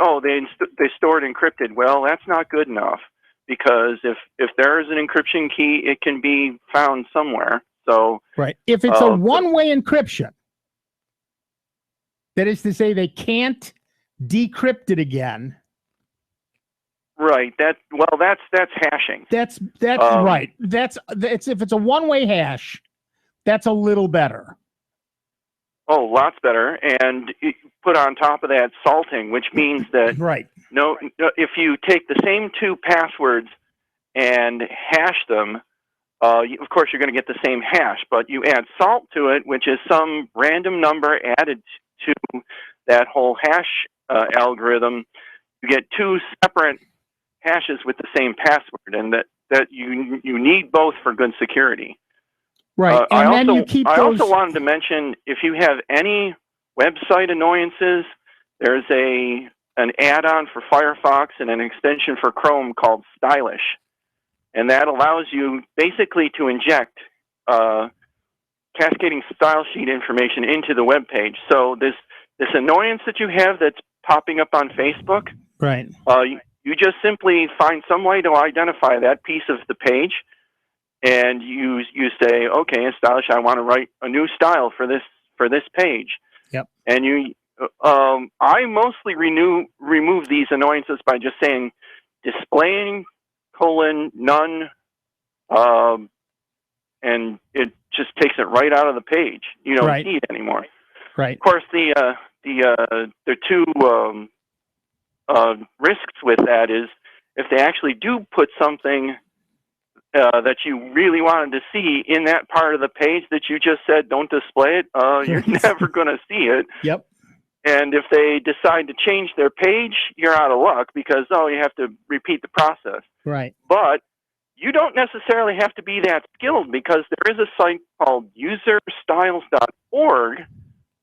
R: they store it encrypted. Well, that's not good enough, because if there is an encryption key, it can be found somewhere. So
B: right. If it's a one-way encryption, that is to say, they can't decrypt it again.
R: Right. That's hashing.
B: That's right. That's if it's a one-way hash, that's a little better.
R: Oh, lots better. And put on top of that salting, which means that
B: right.
R: No, if you take the same 2 passwords and hash them, of course you're going to get the same hash, but you add salt to it, which is some random number added to that whole hash algorithm. You get 2 separate hashes with the same password, and that you need both for good security.
B: Right. And then you keep
R: I
B: those...
R: also wanted to mention, if you have any website annoyances, there's a an add-on for Firefox and an extension for Chrome called Stylish. And that allows you basically to inject cascading style sheet information into the web page. So this annoyance that you have that's popping up on Facebook,
B: Right.
R: You just simply find some way to identify that piece of the page, and you say, okay, in Stylish, I want to write a new style for this page.
B: Yep.
R: And I mostly remove these annoyances by just saying displaying none, and it just takes it right out of the page. You don't see it anymore.
B: Right.
R: Of course, the two risks with that is if they actually do put something that you really wanted to see in that part of the page that you just said don't display it, you're never going to see it.
B: Yep.
R: And if they decide to change their page, you're out of luck because, you have to repeat the process.
B: Right.
R: But you don't necessarily have to be that skilled because there is a site called userstyles.org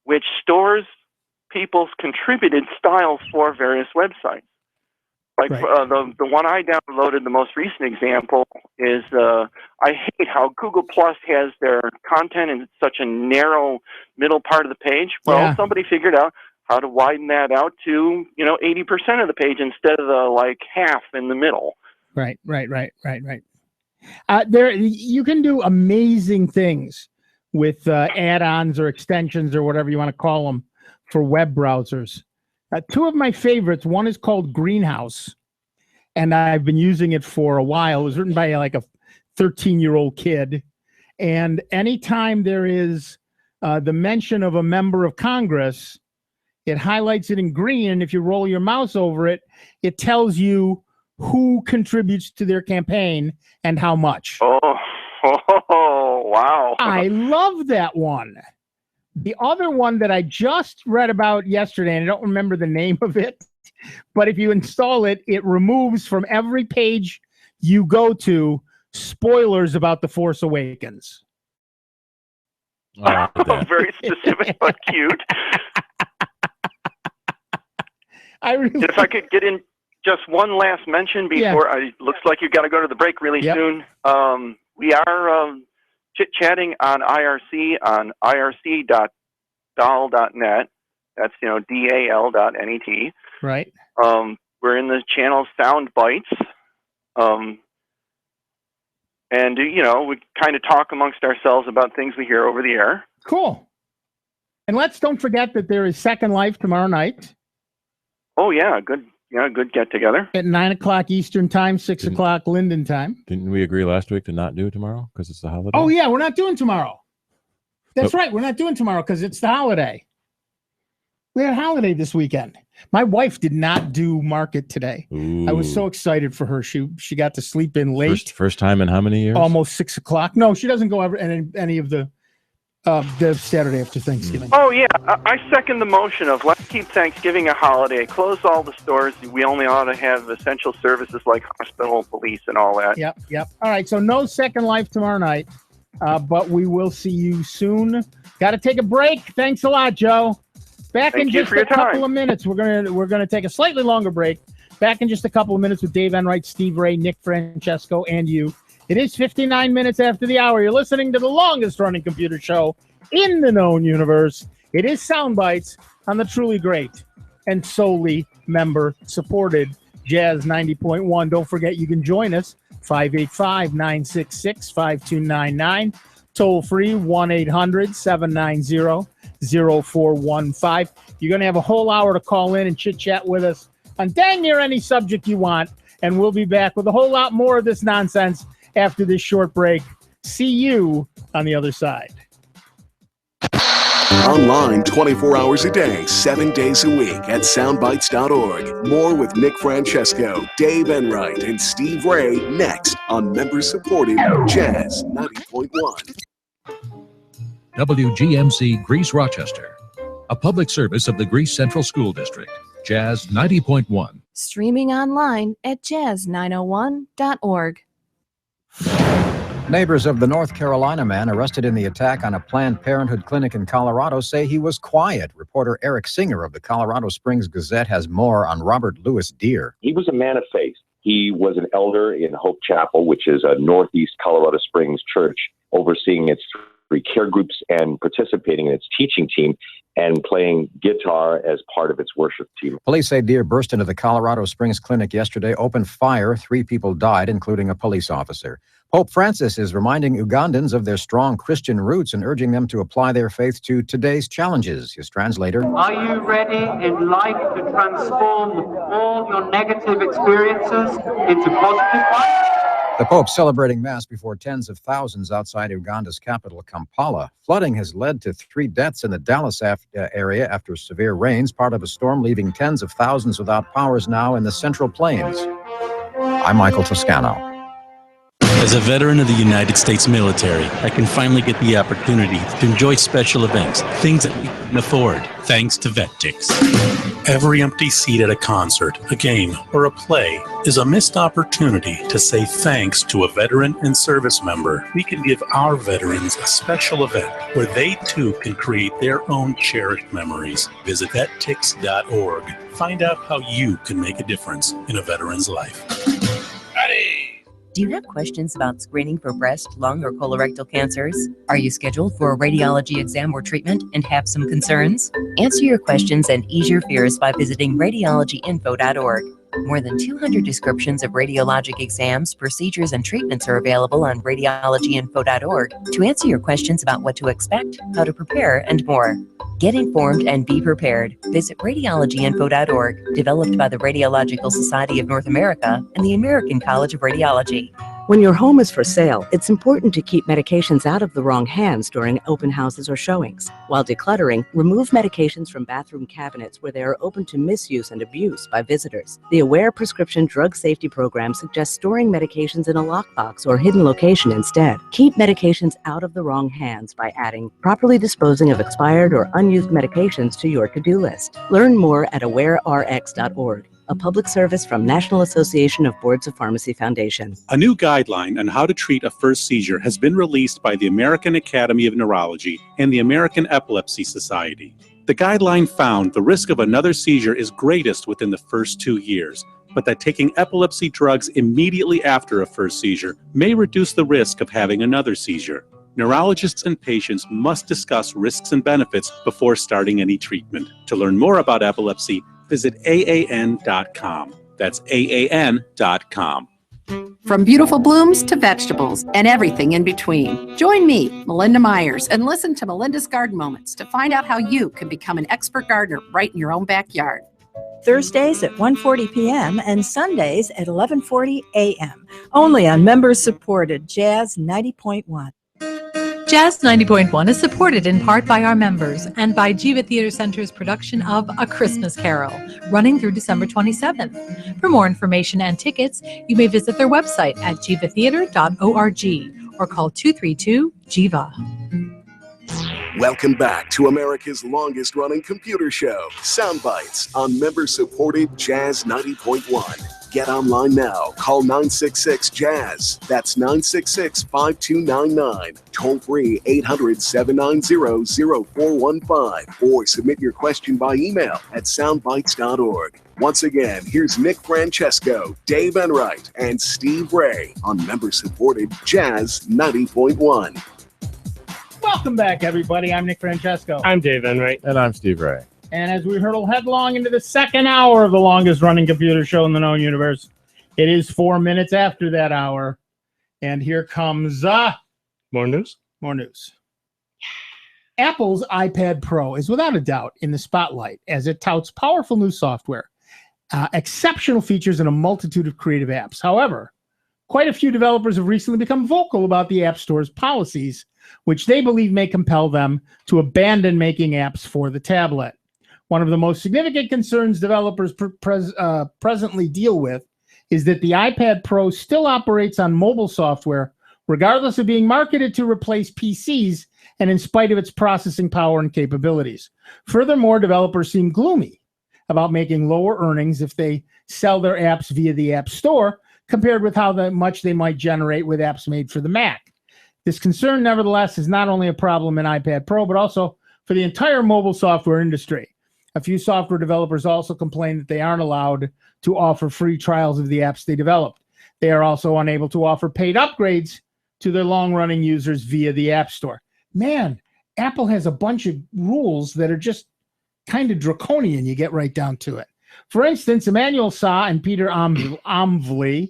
R: which stores people's contributed styles for various websites. Like the one I downloaded, the most recent example is I hate how Google Plus has their content in such a narrow middle part of the page. Well, somebody figured out how to widen that out to 80% of the page instead of the half in the middle.
B: Right. There, you can do amazing things with add-ons or extensions or whatever you want to call them for web browsers. Two of my favorites. One is called Greenhouse, and I've been using it for a while. It was written by a 13-year-old kid, and anytime there is the mention of a member of Congress, it highlights it in green, and if you roll your mouse over it, it tells you who contributes to their campaign and how much.
R: Oh, wow.
B: I love that one. The other one that I just read about yesterday, and I don't remember the name of it, but if you install it, it removes from every page you go to spoilers about The Force Awakens.
R: Very specific but cute. If I could get in just one last mention before looks like you got to go to the break really soon. We are chit-chatting on IRC on irc.dal.net. That's, DAL.net.
B: Right.
R: We're in the channel Sound Bytes. And, we kind of talk amongst ourselves about things we hear over the air.
B: Cool. And don't forget that there is Second Life tomorrow night.
R: Oh, yeah. Good get together.
B: At 9:00 Eastern time, 6:00 Linden time.
A: Didn't we agree last week to not do it tomorrow because it's the holiday?
B: Oh, yeah. We're not doing tomorrow. That's right. We're not doing tomorrow because it's the holiday. We had a holiday this weekend. My wife did not do market today.
A: Ooh.
B: I was so excited for her. She got to sleep in late.
A: First time in how many years?
B: Almost 6:00. No, she doesn't go ever any of the Saturday after Thanksgiving.
R: Oh, yeah. I second the motion of let's keep Thanksgiving a holiday. Close all the stores. We only ought to have essential services like hospital, police, and all that.
B: Yep. All right. So no Second Life tomorrow night, but we will see you soon. Got to take a break. Thanks a lot, Joe. Back in just a couple of minutes. We're gonna take a slightly longer break. Back in just a couple of minutes with Dave Enright, Steve Ray, Nick Francesco, and you. It is 59 minutes after the hour. You're listening to the longest-running computer show in the known universe. It is Sound Bytes on the truly great and solely member-supported Jazz 90.1. Don't forget you can join us, 585-966-5299. Toll-free, 1-800-790-0415. You're going to have a whole hour to call in and chit-chat with us on dang near any subject you want, and we'll be back with a whole lot more of this nonsense after this short break. See you on the other side.
D: Online 24 hours a day, 7 days a week at soundbytes.org. More with Nick Francesco, Dave Enright, and Steve Ray next on member-supported Jazz 90.1.
J: WGMC Greece Rochester, a public service of the Greece Central School District. Jazz 90.1.
S: Streaming online at jazz901.org. Neighbors of the North Carolina man arrested in the attack on a Planned Parenthood clinic in Colorado say he was quiet. Reporter Eric Singer of the Colorado Springs Gazette has more on Robert Louis Deere.
T: He was a man of faith. He was an elder in Hope Chapel, which is a Northeast Colorado Springs church, overseeing its 3 care groups and participating in its teaching team and playing guitar as part of its worship team.
S: Police say Deere burst into the Colorado Springs clinic yesterday, opened fire. 3 people died, including a police officer. Pope Francis is reminding Ugandans of their strong Christian roots and urging them to apply their faith to today's challenges. His translator.
U: Are you ready in life to transform all your negative experiences into positive ones?
S: The Pope celebrating Mass before tens of thousands outside Uganda's capital, Kampala. Flooding has led to 3 deaths in the Dallas area after severe rains, part of a storm leaving tens of thousands without powers now in the Central Plains. I'm Michael Toscano.
N: As a veteran of the United States military, I can finally get the opportunity to enjoy special events, things that we couldn't afford, thanks to VetTix. Every empty seat at a concert, a game, or a play is a missed opportunity to say thanks to a veteran and service member. We can give our veterans a special event where they too can create their own cherished memories. Visit vettix.org. Find out how you can make a difference in a veteran's life.
H: Do you have questions about screening for breast, lung, or colorectal cancers? Are you scheduled for a radiology exam or treatment and have some concerns? Answer your questions and ease your fears by visiting radiologyinfo.org. More than 200 descriptions of radiologic exams, procedures, and treatments are available on radiologyinfo.org to answer your questions about what to expect, how to prepare, and more. Get informed and be prepared. Visit radiologyinfo.org, developed by the Radiological Society of North America and the American College of Radiology.
F: When your home is for sale, it's important to keep medications out of the wrong hands during open houses or showings. While decluttering, remove medications from bathroom cabinets where they are open to misuse and abuse by visitors. The Aware Prescription Drug Safety Program suggests storing medications in a lockbox or hidden location instead. Keep medications out of the wrong hands by adding properly disposing of expired or unused medications to your to-do list. Learn more at awarerx.org. A public service from National Association of Boards of Pharmacy Foundation.
V: A new guideline on how to treat a first seizure has been released by the American Academy of Neurology and the American Epilepsy Society. The guideline found the risk of another seizure is greatest within the first 2 years, but that taking epilepsy drugs immediately after a first seizure may reduce the risk of having another seizure. Neurologists and patients must discuss risks and benefits before starting any treatment. To learn more about epilepsy, visit AAN.com. That's AAN.com.
W: From beautiful blooms to vegetables and everything in between. Join me, Melinda Myers, and listen to Melinda's Garden Moments to find out how you can become an expert gardener right in your own backyard.
X: Thursdays at 1:40 p.m. and Sundays at 11:40 a.m. Only on members-supported Jazz 90.1.
E: Jazz 90.1 is supported in part by our members and by Jiva Theater Center's production of A Christmas Carol, running through December 27th. For more information and tickets, you may visit their website at jivatheater.org or call 232-JIVA.
D: Welcome back to America's longest-running computer show, Soundbites, on member-supported Jazz 90.1. Get online now. Call 966-JAZZ. That's 966-5299. Toll free 800-790-0415. Or submit your question by email at soundbites.org. Once again, here's Nick Francesco, Dave Enright, and Steve Ray on member-supported Jazz 90.1.
B: Welcome back, everybody. I'm Nick Francesco.
C: I'm Dave Enright.
A: And I'm Steve Ray.
B: And as we hurtle headlong into the second hour of the longest-running computer show in the known universe, it is 4 minutes after that hour. And here comes...
C: more news?
B: More news. Apple's iPad Pro is without a doubt in the spotlight as it touts powerful new software, exceptional features, and a multitude of creative apps. However, quite a few developers have recently become vocal about the App Store's policies, which they believe may compel them to abandon making apps for the tablet. One of the most significant concerns developers presently deal with is that the iPad Pro still operates on mobile software, regardless of being marketed to replace PCs and in spite of its processing power and capabilities. Furthermore, developers seem gloomy about making lower earnings if they sell their apps via the App Store compared with how much they might generate with apps made for the Mac. This concern, nevertheless, is not only a problem in iPad Pro, but also for the entire mobile software industry. A few software developers also complain that they aren't allowed to offer free trials of the apps they developed. They are also unable to offer paid upgrades to their long-running users via the App Store. Man, Apple has a bunch of rules that are just kind of draconian. You get right down to it. For instance, Emmanuel Sa and Peter Omvli,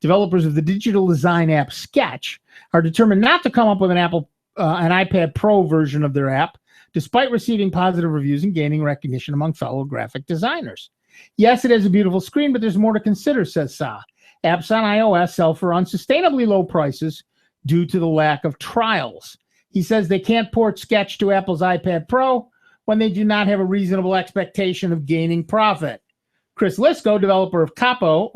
B: developers of the digital design app Sketch, are determined not to come up with an iPad Pro version of their app, despite receiving positive reviews and gaining recognition among fellow graphic designers. Yes, it has a beautiful screen, but there's more to consider, says Sa. Apps on iOS sell for unsustainably low prices due to the lack of trials. He says they can't port Sketch to Apple's iPad Pro when they do not have a reasonable expectation of gaining profit. Chris Lisko, developer of Capo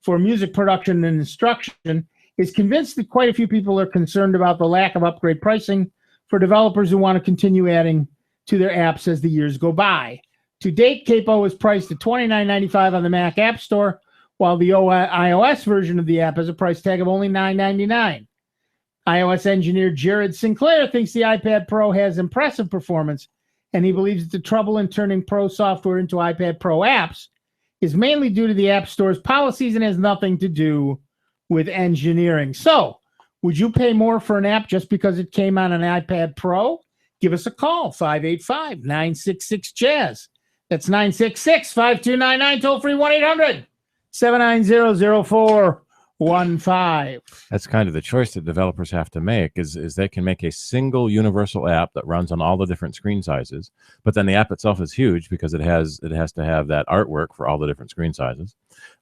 B: for music production and instruction, is convinced that quite a few people are concerned about the lack of upgrade pricing for developers who want to continue adding to their apps as the years go by. To date, Capo is priced at $29.95 on the Mac App Store, while the iOS version of the app has a price tag of only $9.99. iOS engineer Jared Sinclair thinks the iPad Pro has impressive performance, and he believes that the trouble in turning Pro software into iPad Pro apps is mainly due to the App Store's policies and has nothing to do with engineering. So, would you pay more for an app just because it came on an iPad Pro? Give us a call, 585-966-JAZZ. That's 966-5299, toll-free 1-800-790-0415.
A: That's kind of the choice that developers have to make is they can make a single universal app that runs on all the different screen sizes, but then the app itself is huge because it has to have that artwork for all the different screen sizes.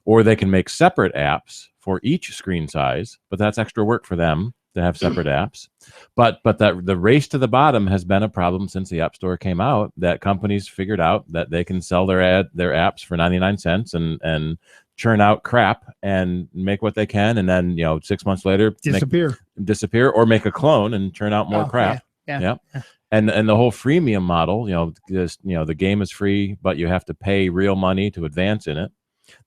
A: Or they can make separate apps for each screen size, but that's extra work for them to have separate apps. But that the race to the bottom has been a problem since the App Store came out, that companies figured out that they can sell their apps for 99 cents and churn out crap and make what they can, and then 6 months later disappear or make a clone and churn out more crap.
B: Yeah.
A: And the whole freemium model, the game is free, but you have to pay real money to advance in it.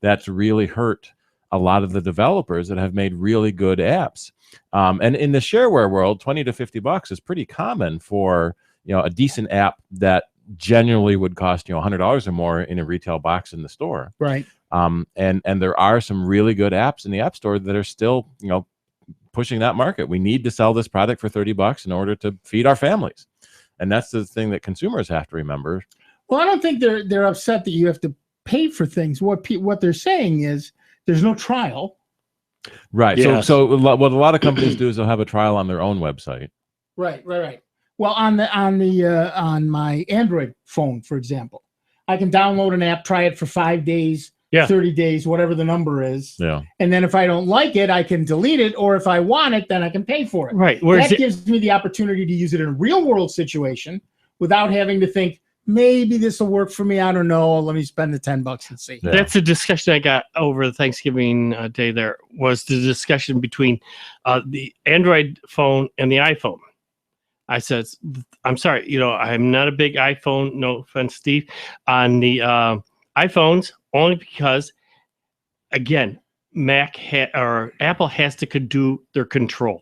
A: That's really hurt a lot of the developers that have made really good apps. And in the shareware world, $20 to $50 is pretty common for a decent app that genuinely would cost $100 or more in a retail box in the store.
B: Right.
A: And there are some really good apps in the App Store that are still pushing that market. We need to sell this product for $30 in order to feed our families, and that's the thing that consumers have to remember.
B: Well, I don't think they're upset that you have to pay for things. What they're saying is there's no trial.
A: Right.
B: Yes.
A: So what a lot of companies do is they'll have a trial on their own website.
B: Right. Well, on my Android phone, for example, I can download an app, try it for 5 days, 30 days, whatever the number is.
A: Yeah.
B: And then if I don't like it, I can delete it, or if I want it, then I can pay for it.
C: Right.
B: That gives me the opportunity to use it in a real world situation without having to think, maybe this will work for me. I don't know. Let me spend the $10 and see.
C: That's the discussion I got over the Thanksgiving day. There was the discussion between the Android phone and the iPhone. I said, I'm sorry, I'm not a big iPhone, no offense, Steve, on the iPhones, only because, again, Apple has to do their control.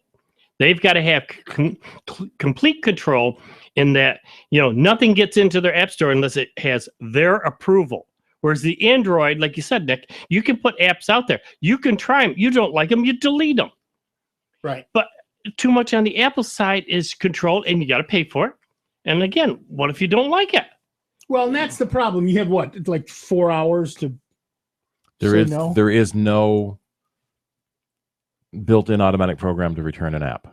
C: They've got to have complete control in that, nothing gets into their App Store unless it has their approval. Whereas the Android, like you said, Nick, you can put apps out there. You can try them. You don't like them, you delete them.
B: Right.
C: But too much on the Apple side is controlled, and you got to pay for it. And again, what if you don't like it?
B: Well, and that's the problem. You have like 4 hours to say no?
A: There is no built-in automatic program to return an app.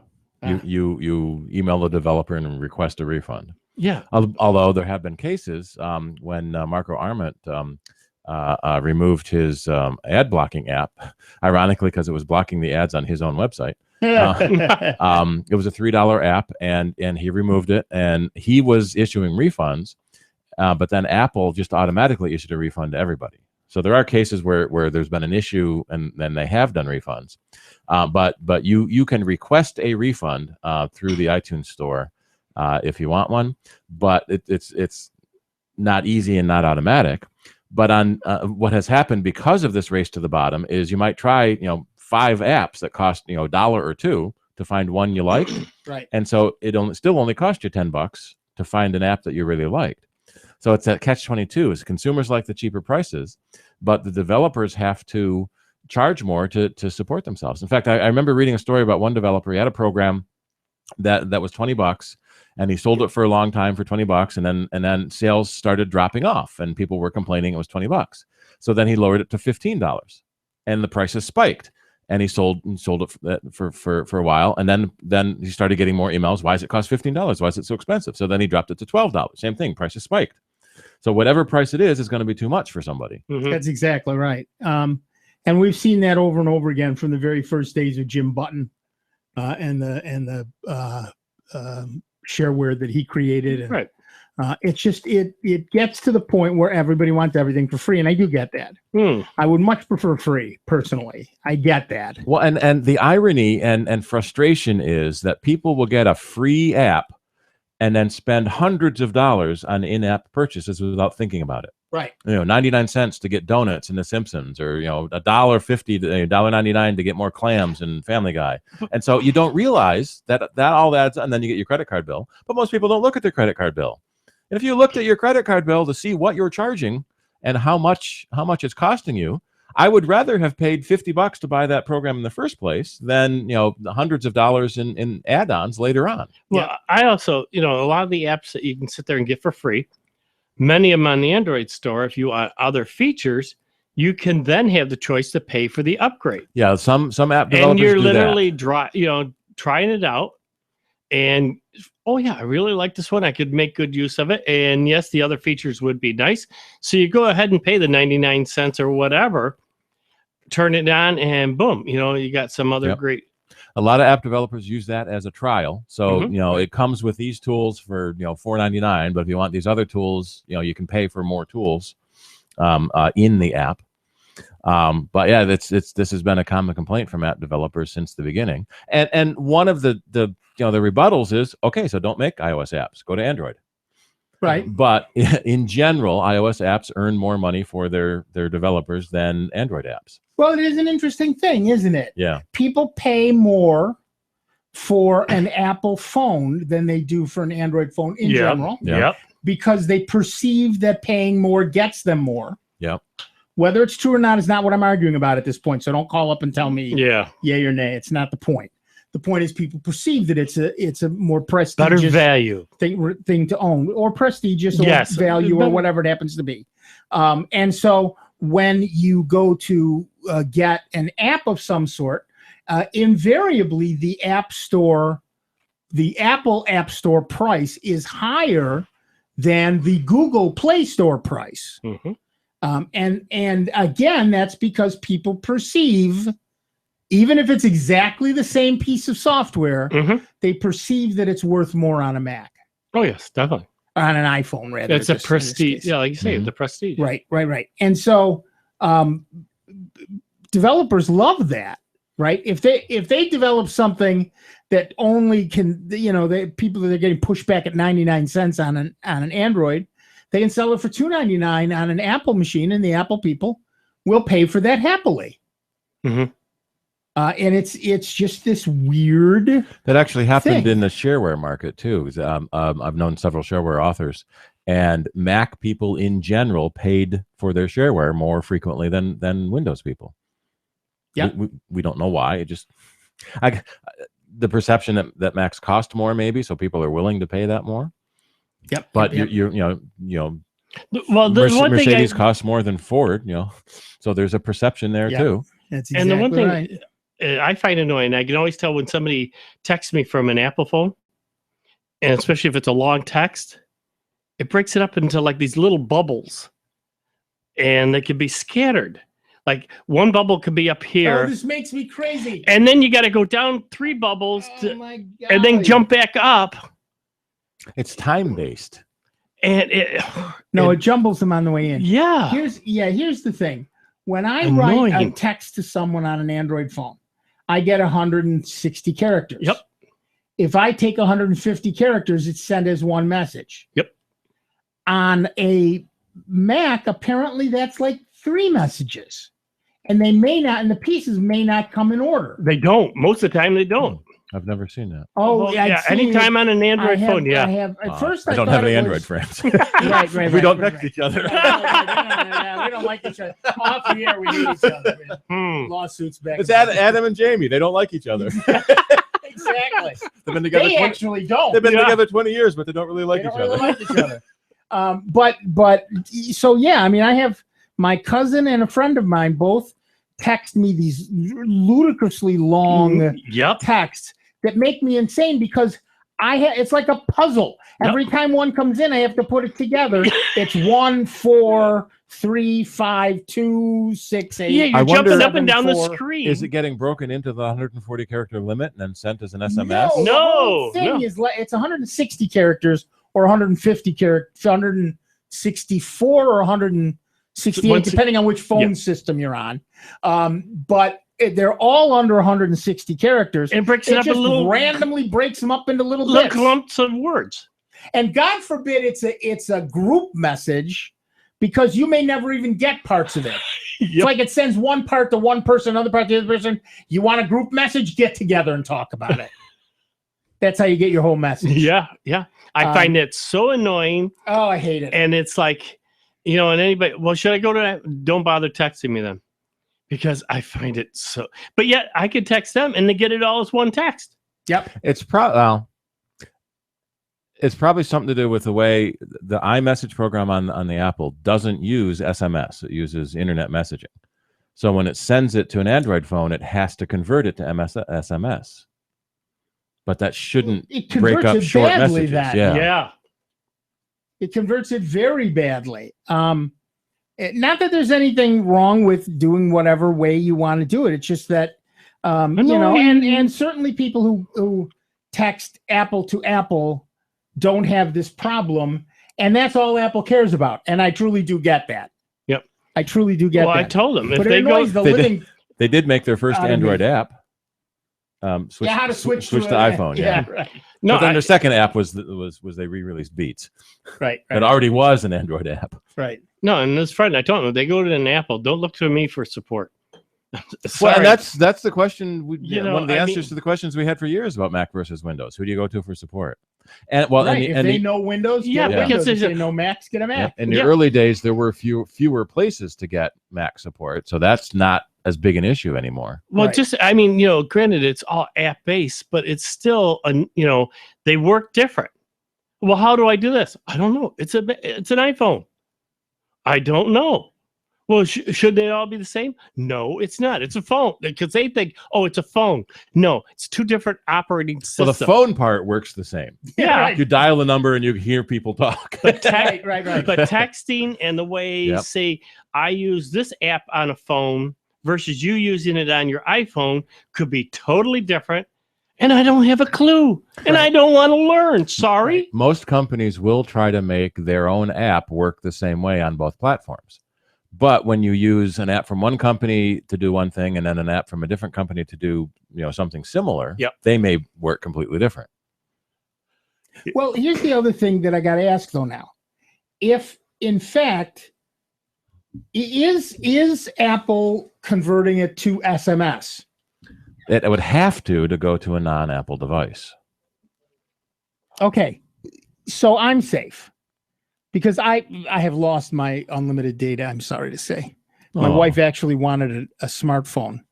A: You email the developer and request a refund.
C: Yeah.
A: Although there have been cases when Marco Arment removed his ad blocking app, ironically because it was blocking the ads on his own website. It was a $3 app, and he removed it, and he was issuing refunds, but then Apple just automatically issued a refund to everybody. So there are cases where there's been an issue, and then they have done refunds. But you can request a refund through the iTunes store if you want one, but it's not easy and not automatic. But on what has happened because of this race to the bottom is you might try 5 apps that cost $1 or $2 to find one you liked.
B: Right.
A: And so it still only cost you $10 to find an app that you really liked. So it's that catch-22 is consumers like the cheaper prices, but the developers have to charge more to support themselves. In fact, I remember reading a story about one developer. He had a program that was $20, and he sold it for a long time for $20, and then sales started dropping off, and people were complaining it was $20. So then he lowered it to $15, and the prices spiked. And he sold it for a while, and then he started getting more emails. Why does it cost $15? Why is it so expensive? So then he dropped it to $12. Same thing, prices spiked. So whatever price it is going to be too much for somebody.
B: That's exactly right. And we've seen that over and over again from the very first days of Jim Button and the shareware that he created. And,
C: right.
B: It's just it gets to the point where everybody wants everything for free, and I do get that. I would much prefer free, personally. I get that.
A: Well, and the irony and frustration is that people will get a free app and then spend hundreds of dollars on in-app purchases without thinking about it.
B: Right.
A: 99 cents to get donuts in The Simpsons, or $1.50 to $1.99 to get more clams in Family Guy. And so you don't realize that all adds, and then you get your credit card bill. But most people don't look at their credit card bill. And if you looked at your credit card bill to see what you're charging and how much it's costing you, I would rather have paid $50 to buy that program in the first place than the hundreds of dollars in add-ons later on.
C: Well, I also, a lot of the apps that you can sit there and get for free, many of them on the Android store, if you want other features, you can then have the choice to pay for the upgrade.
A: Yeah, some app developers
C: and you're
A: do
C: literally
A: that.
C: trying it out, and oh yeah, I really like this one. I could make good use of it, and yes, the other features would be nice. So you go ahead and pay the 99 cents or whatever, turn it on, and boom, you got some other great.
A: A lot of app developers use that as a trial. So, it comes with these tools for, $4.99, but if you want these other tools, you can pay for more tools in the app. But yeah, this has been a common complaint from app developers since the beginning. And one of the rebuttals is, okay, so don't make iOS apps, go to Android.
B: Right.
A: But in general, iOS apps earn more money for their developers than Android apps.
B: Well, it is an interesting thing, isn't it?
A: Yeah.
B: People pay more for an Apple phone than they do for an Android phone in general.
A: Yep.
B: Because they perceive that paying more gets them more.
A: Yep.
B: Whether it's true or not is not what I'm arguing about at this point. So don't call up and tell me yay or nay. It's not the point. The point is people perceive that it's a more prestigious,
C: better value
B: thing to own, or prestigious, or value, or whatever it happens to be. And so when you go to get an app of some sort, invariably the Apple App Store price is higher than the Google Play Store price. And again, that's because people perceive, even if it's exactly the same piece of software, they perceive that it's worth more on a Mac.
C: Oh yes, definitely.
B: On an iPhone, rather.
C: It's a prestige. Yeah, like you say, the prestige.
B: Right. And so developers love that, right? If they develop something that only can, people that are getting pushed back at 99 cents on an Android, they can sell it for $2.99 on an Apple machine, and the Apple people will pay for that happily. And it's just this weird.
A: That actually happened in the shareware market too. I've known several shareware authors, and Mac people in general paid for their shareware more frequently than Windows people.
B: Yeah,
A: we don't know why. It just, the perception that Macs cost more, maybe, so people are willing to pay that more.
B: Yep.
A: But
C: well,
A: Mercedes costs more than Ford, so there's a perception there too.
B: That's
C: and the one thing
B: right.
C: I find annoying, I can always tell when somebody texts me from an Apple phone, and especially if it's a long text, it breaks it up into like these little bubbles, and they can be scattered. Like one bubble could be up here.
B: Oh, this makes me crazy.
C: And then you got to go down 3 bubbles and then jump back up.
A: It's time based.
C: And it
B: jumbles them on the way in.
C: Yeah.
B: Here's the thing. When I write a text to someone on an Android phone, I get 160 characters.
C: Yep.
B: If I take 150 characters, it's sent as one message.
C: Yep.
B: On a Mac, apparently that's like 3 messages. And they may not, and the pieces may not come in order.
C: They don't. Most of the time they don't.
A: I've never seen that.
B: Oh,
C: Well,
B: yeah.
C: yeah, anytime on an Android phone, yeah.
B: I have. At first,
A: I don't
B: thought
A: have any
B: it
A: Android
B: was-
A: friends.
B: right.
A: We don't text each other.
B: Yeah, we don't like each other. Off the air, we hate each other. Man. Lawsuits back.
A: It's
B: and forth.
A: Adam and Jamie. They don't like each other.
B: Exactly.
A: They've been together.
B: They actually don't.
A: They've been
B: Yeah.
A: together 20 years, but they don't really like
B: They
A: each
B: don't really
A: other.
B: like each other. But so yeah, I mean, I have my cousin and a friend of mine both text me these ludicrously long texts that make me insane because it's like a puzzle. Every time one comes in, I have to put it together. It's 1, 4, 3, 5, 2, 6, 8.
C: Yeah, you're
A: I wonder-
C: jumping up and down the
B: 4.
C: screen.
A: Is it getting broken into the 140 character limit and then sent as an SMS?
B: No, the whole thing is it's 160 characters or 150 characters, 164 or 168, depending on which phone system you're on. But they're all under 160 characters.
C: It breaks it up a
B: just
C: little-
B: randomly breaks them up into little
C: Little
B: bits.
C: clumps of words.
B: And God forbid it's a group message because you may never even get parts of it. It's like it sends one part to one person, another part to the other person. You want a group message? Get together and talk about it. That's how you get your whole message.
C: Yeah. I find it so annoying.
B: Oh, I hate it.
C: And it's like, and anybody, well, should I go to that? Don't bother texting me then. Because I find it so, but yet I could text them and they get it all as one text.
B: Yep.
A: It's probably something to do with the way the iMessage program on the Apple doesn't use SMS. It uses internet messaging. So when it sends it to an Android phone, it has to convert it to SMS. But that shouldn't break up short messages.
C: Yeah.
B: It converts it very badly. Not that there's anything wrong with doing whatever way you want to do it. It's just that, and certainly people who text Apple to Apple don't have this problem. And that's all Apple cares about. And I truly do get that.
C: Yep.
B: I truly do get that.
C: I told them
B: but it annoys the living.
A: They did make their first
B: out of
A: Android
B: me.
A: app.
B: How to switch
A: to
B: to
A: iPhone. Yeah.
B: Right.
A: No, but then their second app was they re-released Beats.
B: Right.
A: It already was an Android app.
B: Right.
C: No, and this friend, I told them, they go to an Apple. Don't look to me for support.
A: Well, and that's the question. One of the
C: I
A: answers
C: mean-
A: to the questions we had for years about Mac versus Windows. Who do you go to for support? And well,
B: Right.
A: and,
B: If they know Windows, get Windows. If they know Macs, get a Mac.
A: in the early days, there were fewer places to get Mac support, so that's not as big an issue anymore.
C: Well, granted, it's all app based, but it's still, they work different. Well, how do I do this? I don't know. It's an iPhone. I don't know. Well, should they all be the same? No, it's not. It's a phone because they think, oh, it's a phone. No, it's two different operating systems.
A: Well, the phone part works the same.
C: Yeah.
A: You dial a number and you hear people talk.
C: But
B: right.
C: But texting and the way, say, I use this app on a phone versus you using it on your iPhone could be totally different. And I don't have a clue. And I don't want to learn. Sorry.
A: Most companies will try to make their own app work the same way on both platforms. But when you use an app from one company to do one thing and then an app from a different company to do something similar, they may work completely different.
B: Well, here's the other thing that I got to ask though now. If in fact is Apple converting it to SMS?
A: It would have to go to a non-Apple device.
B: Okay. So I'm safe. Because I have lost my unlimited data, I'm sorry to say. My
A: Oh.
B: wife actually wanted a smartphone.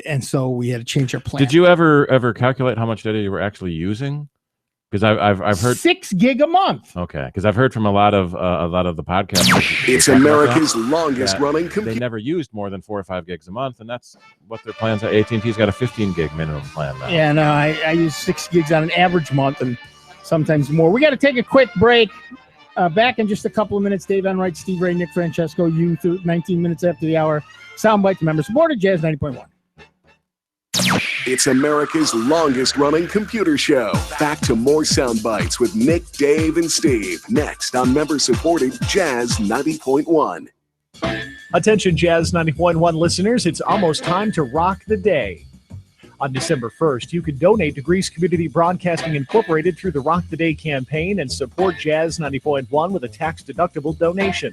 B: And so we had to change our plan.
A: Did you ever calculate how much data you were actually using? Because I've heard
B: 6 gig a month.
A: Okay, because I've heard from a lot of the podcasts.
D: It's America's longest running
A: They
D: computer.
A: never used more than 4 or 5 gigs a month, and that's what their plans are. AT&T's got a 15 gig minimum plan now.
B: Yeah, no, I use 6 gigs on an average month and sometimes more. We got to take a quick break. Back in just a couple of minutes. Dave Enright, Steve Ray, Nick Francesco, you through 19 minutes after the hour. Soundbites, member supported, Jazz 90.1.
D: It's America's longest running computer show. Back to more sound bites with Nick, Dave, and Steve. Next on member supported Jazz 90.1.
G: Attention, Jazz 90.1 listeners. It's almost time to rock the day. On December 1st, you can donate to Greece Community Broadcasting Incorporated through the Rock the Day campaign and support Jazz 90.1 with a tax-deductible donation.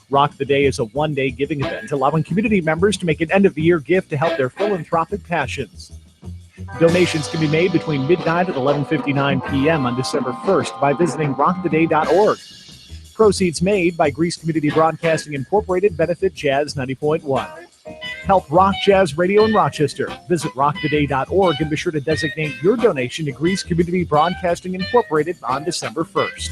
G: Rock the Day is a one-day giving event allowing community members to make an end-of-the-year gift to help their philanthropic passions. Donations can be made between midnight and 11:59 p.m. on December 1st by visiting rocktheday.org. Proceeds made by Greece Community Broadcasting Incorporated benefit Jazz 90.1. Help rock jazz radio in Rochester. Visit rocktheday.org and be sure to designate your donation to Greece Community Broadcasting Incorporated on December 1st.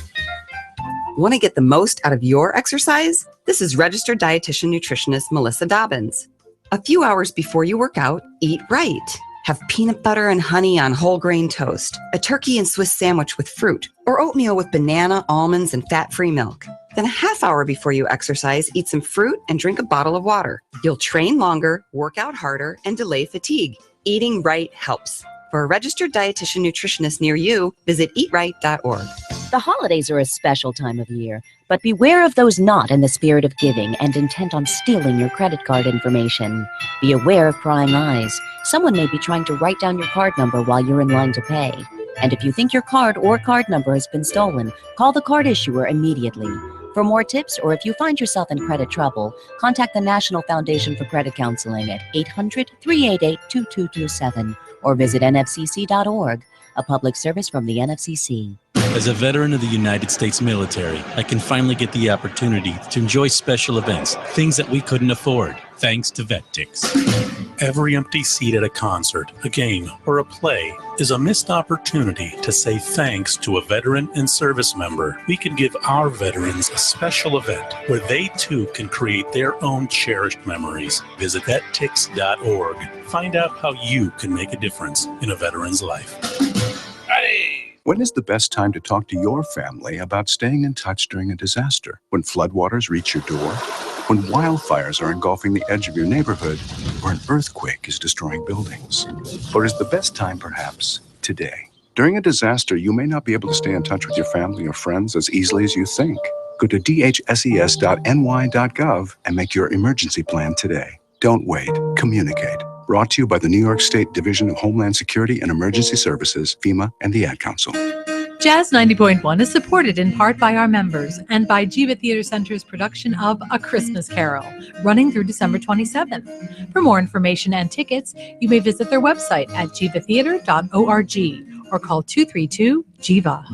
I: Want to get the most out of your exercise? This is registered dietitian nutritionist Melissa Dobbins. A few hours before you work out, eat right. Have peanut butter and honey on whole grain toast, a turkey and Swiss sandwich with fruit, or oatmeal with banana, almonds, and fat-free milk. Then a half hour before you exercise, eat some fruit and drink a bottle of water. You'll train longer, work out harder, and delay fatigue. Eating right helps. For a registered dietitian nutritionist near you, visit eatright.org.
P: The holidays are a special time of year, but beware of those not in the spirit of giving and intent on stealing your credit card information. Be aware of prying eyes. Someone may be trying to write down your card number while you're in line to pay. And if you think your card or card number has been stolen, call the card issuer immediately. For more tips, or if you find yourself in credit trouble, contact the National Foundation for Credit Counseling at 800-388-2227 or visit nfcc.org, a public service from the NFCC.
N: As a veteran of the United States military, I can finally get the opportunity to enjoy special events, things that we couldn't afford, thanks to VetTix. Every empty seat at a concert, a game, or a play is a missed opportunity to say thanks to a veteran and service member. We can give our veterans a special event where they too can create their own cherished memories. Visit vettix.org. Find out how you can make a difference in a veteran's life.
L: When is the best time to talk to your family about staying in touch during a disaster? When floodwaters reach your door? When wildfires are engulfing the edge of your neighborhood? Or an earthquake is destroying buildings? Or is the best time perhaps today? During a disaster, you may not be able to stay in touch with your family or friends as easily as you think. Go to dhses.ny.gov and make your emergency plan today. Don't wait. Communicate. Brought to you by the New York State Division of Homeland Security and Emergency Services, FEMA, and the Ad Council.
E: Jazz 90.1 is supported in part by our members and by Jiva Theater Center's production of A Christmas Carol, running through December 27th. For more information and tickets, you may visit their website at jivatheater.org or call 232-JIVA.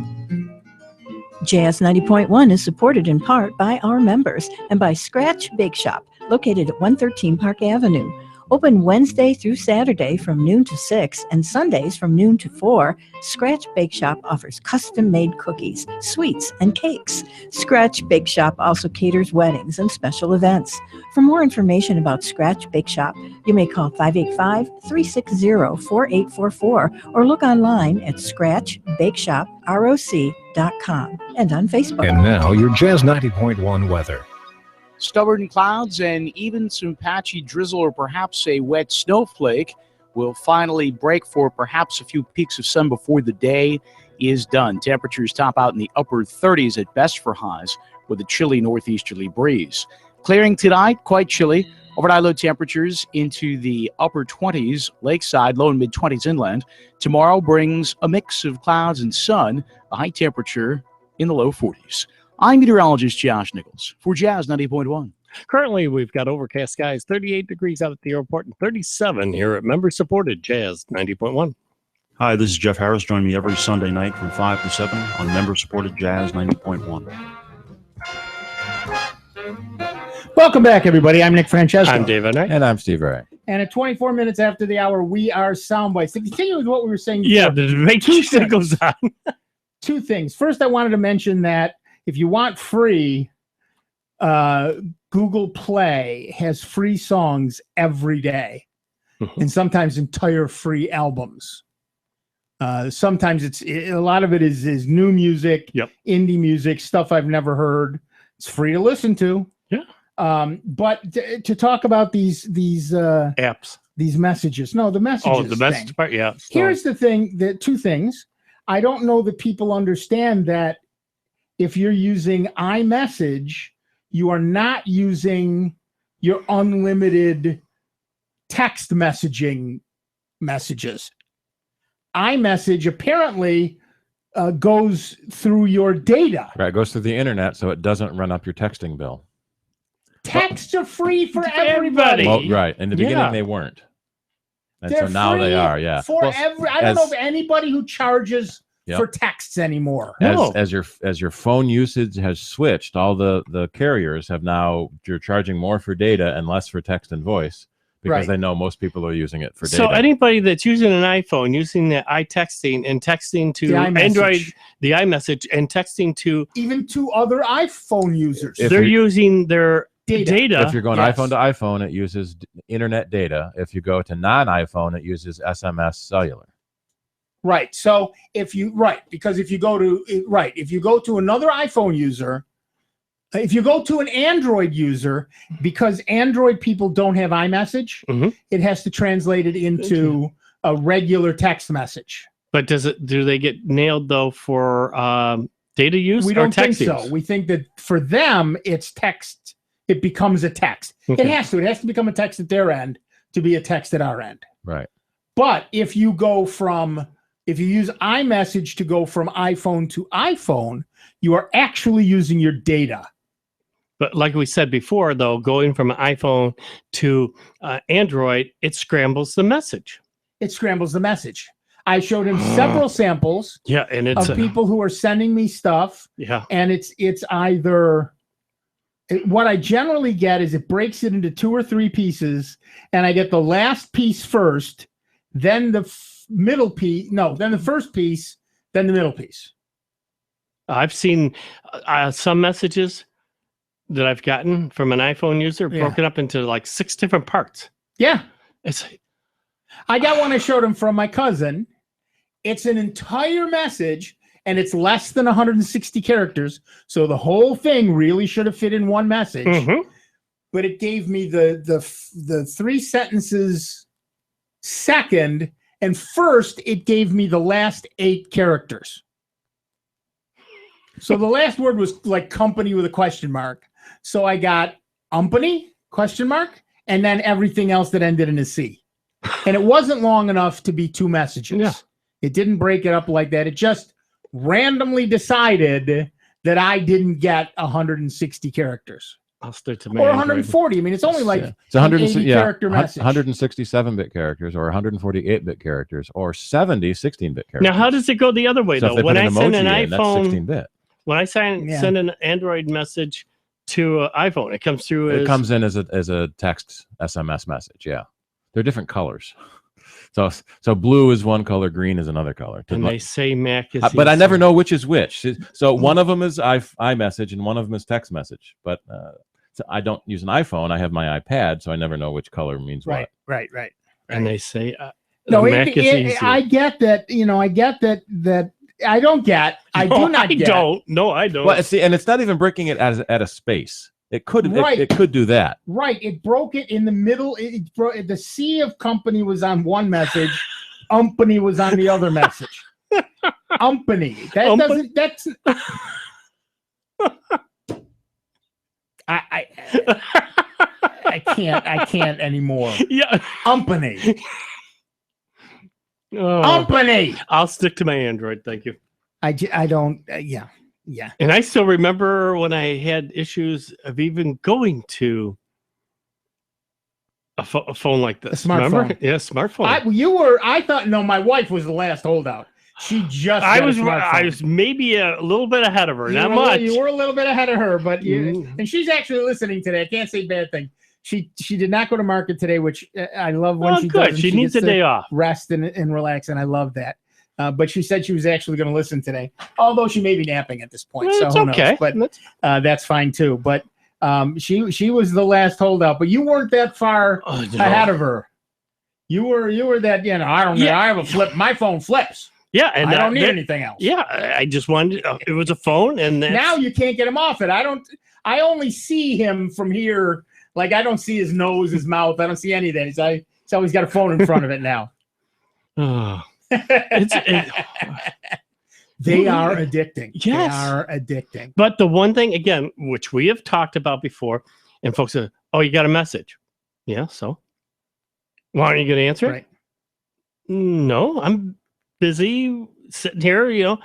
X: Jazz 90.1 is supported in part by our members and by Scratch Bake Shop, located at 113 Park Avenue. Open Wednesday through Saturday from noon to 6 and Sundays from noon to 4, Scratch Bake Shop offers custom-made cookies, sweets, and cakes. Scratch Bake Shop also caters weddings and special events. For more information about Scratch Bake Shop, you may call 585-360-4844 or look online at scratchbakeshoproc.com and on Facebook.
J: And now your Jazz 90.1 weather.
K: Stubborn clouds and even some patchy drizzle or perhaps a wet snowflake will finally break for perhaps a few peaks of sun before the day is done. Temperatures top out in the upper 30s at best for highs with a chilly northeasterly breeze. Clearing tonight, quite chilly. Overnight low temperatures into the upper 20s lakeside, low and mid 20s inland. Tomorrow brings a mix of clouds and sun, a high temperature in the low 40s. I'm meteorologist Josh Nichols for Jazz 90.1.
C: Currently, we've got overcast skies, 38 degrees out at the airport and 37 here at member-supported Jazz 90.1.
M: Hi, this is Jeff Harris. Join me every Sunday night from 5 to 7 on member-supported Jazz 90.1.
B: Welcome back, everybody. I'm Nick Francesco.
C: I'm David Knight.
A: And I'm Steve Ray.
B: And at 24 minutes after the hour, we are Soundbites. To continue with what we were saying before,
C: Yeah, the debate that goes on.
B: Two things. First, I wanted to mention that if you want free, Google Play has free songs every day, and sometimes entire free albums. Sometimes a lot of it is new music, indie music, stuff I've never heard. It's free to listen to.
C: Yeah.
B: But to talk about these
C: apps,
B: these messages. No, the messages.
C: Oh, the message part. Yeah.
B: Here's the thing. The two things. I don't know that people understand that if you're using iMessage, you are not using your unlimited text messaging messages. iMessage apparently goes through your data.
A: Right, it goes through the internet, so it doesn't run up your texting bill.
B: Texts are free for everybody.
A: Well, right. In the beginning, they weren't. And
B: They're
A: so now
B: free
A: they are, yeah.
B: For
A: Well,
B: I don't know of anybody who charges for texts anymore.
A: As your phone usage has switched, all the carriers have now, you're charging more for data and less for text and voice because they know most people are using it for data.
C: So anybody that's using an iPhone, using the iTexting and texting to Android, the iMessage, and texting to
B: even to other iPhone users,
C: they're using their data.
A: If you're going iPhone to iPhone, it uses internet data. If you go to non-iPhone, it uses SMS cellular.
B: Right. So because if you go to another iPhone user, if you go to an Android user, because Android people don't have iMessage, it has to translate it into a regular text message.
C: But do they get nailed though for data use?
B: We don't think so. We think that for them, it's text. It becomes a text.
C: Okay.
B: It has to become a text at their end to be a text at our end.
A: Right.
B: But if you use iMessage to go from iPhone to iPhone, you are actually using your data.
C: But like we said before, though, going from iPhone to Android, it scrambles the message.
B: It scrambles the message. I showed him several samples
C: and it's
B: of people who are sending me stuff.
C: Yeah.
B: And it's either... what I generally get is it breaks it into 2 or 3 pieces, and I get the last piece first, then the middle piece. No, then the first piece, then the middle piece.
C: I've seen some messages that I've gotten from an iPhone user broken up into like 6 different parts.
B: Yeah. I got one I showed him from my cousin. It's an entire message, and it's less than 160 characters. So the whole thing really should have fit in one message. But it gave me the 3 sentences second, and first it gave me the last 8 characters. So the last word was like company with a question mark. So I got umpany, question mark, and then everything else that ended in a C. And it wasn't long enough to be 2 messages.
C: Yeah.
B: It didn't break it up like that. It just randomly decided that I didn't get 160 characters.
C: I'll stick to my
B: or
C: Android.
B: 140. I mean, it's only like
A: It's 160
B: character message.
A: 167-bit characters, or 148-bit characters, or 70 16-bit characters.
C: Now, how does it go the other way,
A: So if
C: though?
A: they
C: When
A: put
C: I
A: an
C: send an
A: emoji in, that's
C: iPhone,
A: 16-bit.
C: when I send an Android message to an iPhone, it comes through as...
A: It comes in as a text SMS message. Yeah, they're different colors. So blue is one color, green is another color.
C: And they say Mac is...
A: But I never know which is which. So one of them is iMessage and one of them is text message. But so I don't use an iPhone. I have my iPad, so I never know which color means what.
B: Right.
C: And they say...
B: no,
C: Mac is easier.
B: I get that. I get that I don't get. I do not get.
C: No, I don't.
A: Well, see, and it's not even breaking it at a space. It could it could do that.
B: Right. It broke it in the middle. It broke, the C of company was on one message. Umpany was on the other message. Umpany. That doesn't. That's. I can't anymore.
C: Yeah.
B: Umpany.
C: Oh,
B: Umpany.
C: I'll stick to my Android. Thank you.
B: I don't. Yeah.
C: And I still remember when I had issues of even going to a phone like this.
B: A smartphone.
C: Remember? Yeah, smartphone.
B: I thought, no, my wife was the last holdout. She just.
C: I was maybe a little bit ahead of her. Not much.
B: You were a little bit ahead of her, but and she's actually listening today. I can't say bad thing. She did not go to market today, which I love when she does.
C: She needs a day off,
B: rest and relax, and I love that. But she said she was actually going to listen today, although she may be napping at this point.
C: Well,
B: so
C: it's okay.
B: But that's fine too. But she was the last holdout. But you weren't that far ahead of her. You were that. I don't know. I have a flip. My phone flips.
C: Yeah, and
B: I don't need anything else.
C: Yeah, I just wanted. It was a phone, and
B: now you can't get him off it. I only see him from here. Like I don't see his nose, his mouth. I don't see any of that. He's always got a phone in front of it now.
C: Oh.
B: They are addicting.
C: Yes.
B: They are addicting.
C: But the one thing, again, which we have talked about before, and folks say, oh, you got a message. Yeah, so? Why aren't you going to answer it?
B: Right.
C: No, I'm busy sitting here,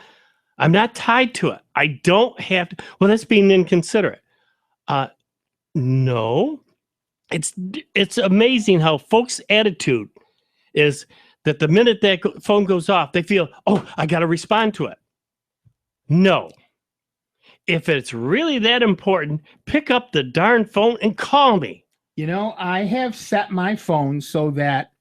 C: I'm not tied to it. I don't have to. Well, that's being inconsiderate. No. It's amazing how folks' attitude is that the minute that phone goes off, they feel, oh, I got to respond to it. No. If it's really that important, pick up the darn phone and call me.
B: You know, I have set my phone so that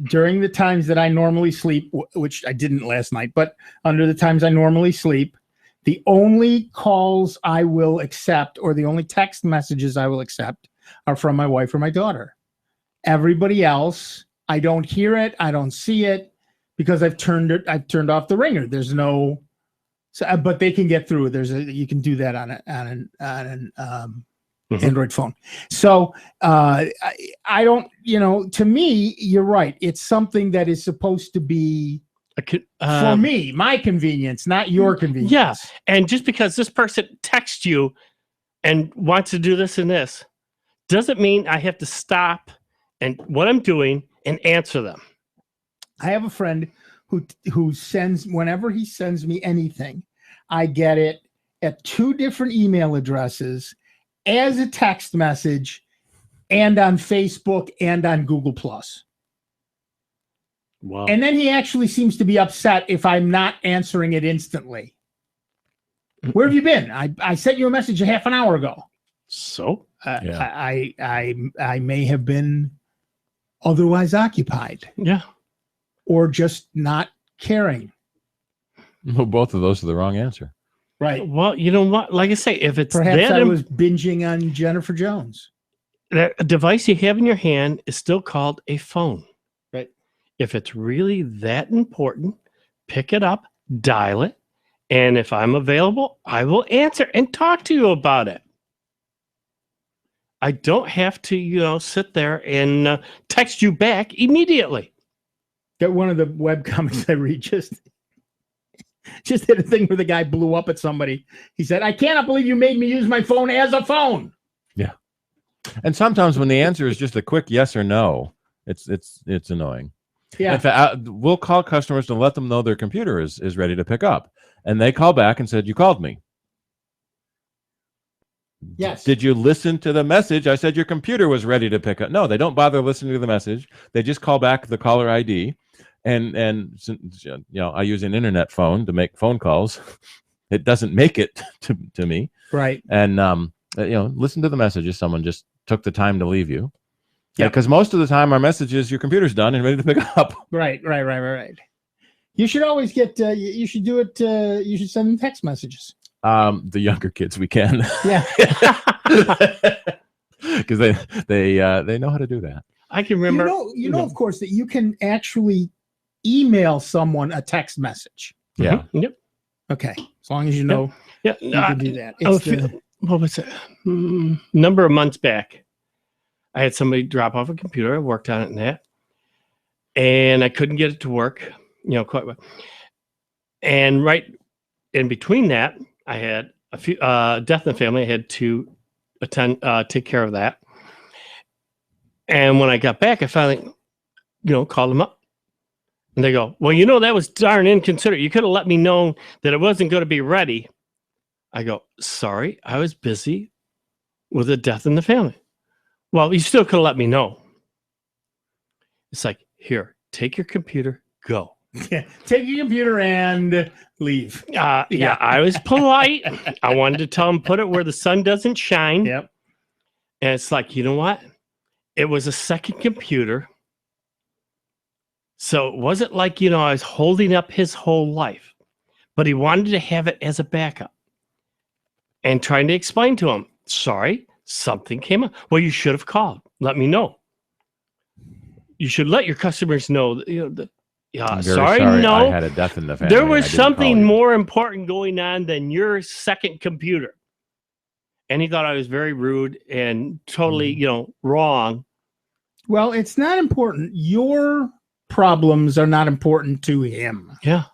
B: during the times that I normally sleep, which I didn't last night, but under the times I normally sleep, the only calls I will accept or the only text messages I will accept are from my wife or my daughter. Everybody else, I don't hear it, I don't see it because I've turned off the ringer. There's no, but they can get through. You can do that on an Android phone. So I don't, to me, you're right. It's something that is supposed to be for me, my convenience, not your convenience.
C: Yeah. And just because this person texts you and wants to do this and this doesn't mean I have to stop and what I'm doing and answer them.
B: I have a friend who sends, whenever he sends me anything, I get it at 2 different email addresses as a text message and on Facebook and on Google+.
C: Wow.
B: And then he actually seems to be upset if I'm not answering it instantly. Where have you been? I sent you a message a half an hour ago.
C: So
B: I may have been otherwise occupied.
C: Yeah.
B: Or just not caring.
A: Well, both of those are the wrong answer.
B: Right.
C: Well, you know what? Like I say, if it's
B: perhaps I was binging on Jennifer Jones.
C: That device you have in your hand is still called a phone.
B: Right.
C: If it's really that important, pick it up, dial it, and if I'm available, I will answer and talk to you about it. I don't have to, sit there and text you back immediately.
B: That one of the webcomics I read just did a thing where the guy blew up at somebody. He said, I cannot believe you made me use my phone as a phone.
A: Yeah. And sometimes when the answer is just a quick yes or no, it's annoying.
B: Yeah.
A: In fact, we'll call customers to let them know their computer is ready to pick up. And they call back and said, you called me.
B: Yes.
A: Did you listen to the message? I said your computer was ready to pick up. No, they don't bother listening to the message. They just call back the caller ID. And I use an internet phone to make phone calls. It doesn't make it to me.
B: Right.
A: And listen to the messages. Someone just took the time to leave you. Yeah. Because most of the time our message is your computer's done and ready to pick up.
B: Right. You should always get. You should do it. You should send them text messages.
A: The younger kids we can.
B: Yeah.
A: Because they know how to do that.
C: I can remember.
B: You know, of course, that you can actually email someone a text message.
A: Yeah.
C: Mm-hmm. Yep.
B: Okay. As long as you know,
C: you
B: can do that.
C: What was it? Number of months back, I had somebody drop off a computer. I worked on it and that, and I couldn't get it to work. Quite well. And right in between that, I had a few death in the family. I had to take care of that. And when I got back, I finally, called them up. And they go, well, that was darn inconsiderate. You could have let me know that it wasn't going to be ready. I go, sorry, I was busy with a death in the family. Well, you still could have let me know. It's like, here, take your computer, go.
B: Yeah, take your computer and leave.
C: Yeah, I was polite. I wanted to tell them, put it where the sun doesn't shine.
B: Yep.
C: And it's like, you know what? It was a second computer. So it wasn't like, I was holding up his whole life. But he wanted to have it as a backup. And trying to explain to him, sorry, something came up. Well, you should have called. Let me know. You should let your customers know that, sorry, no.
A: I had a death in the family.
C: There was something more important going on than your second computer. And he thought I was very rude and totally, wrong.
B: Well, it's not important. Your problems are not important to him.
C: Yeah.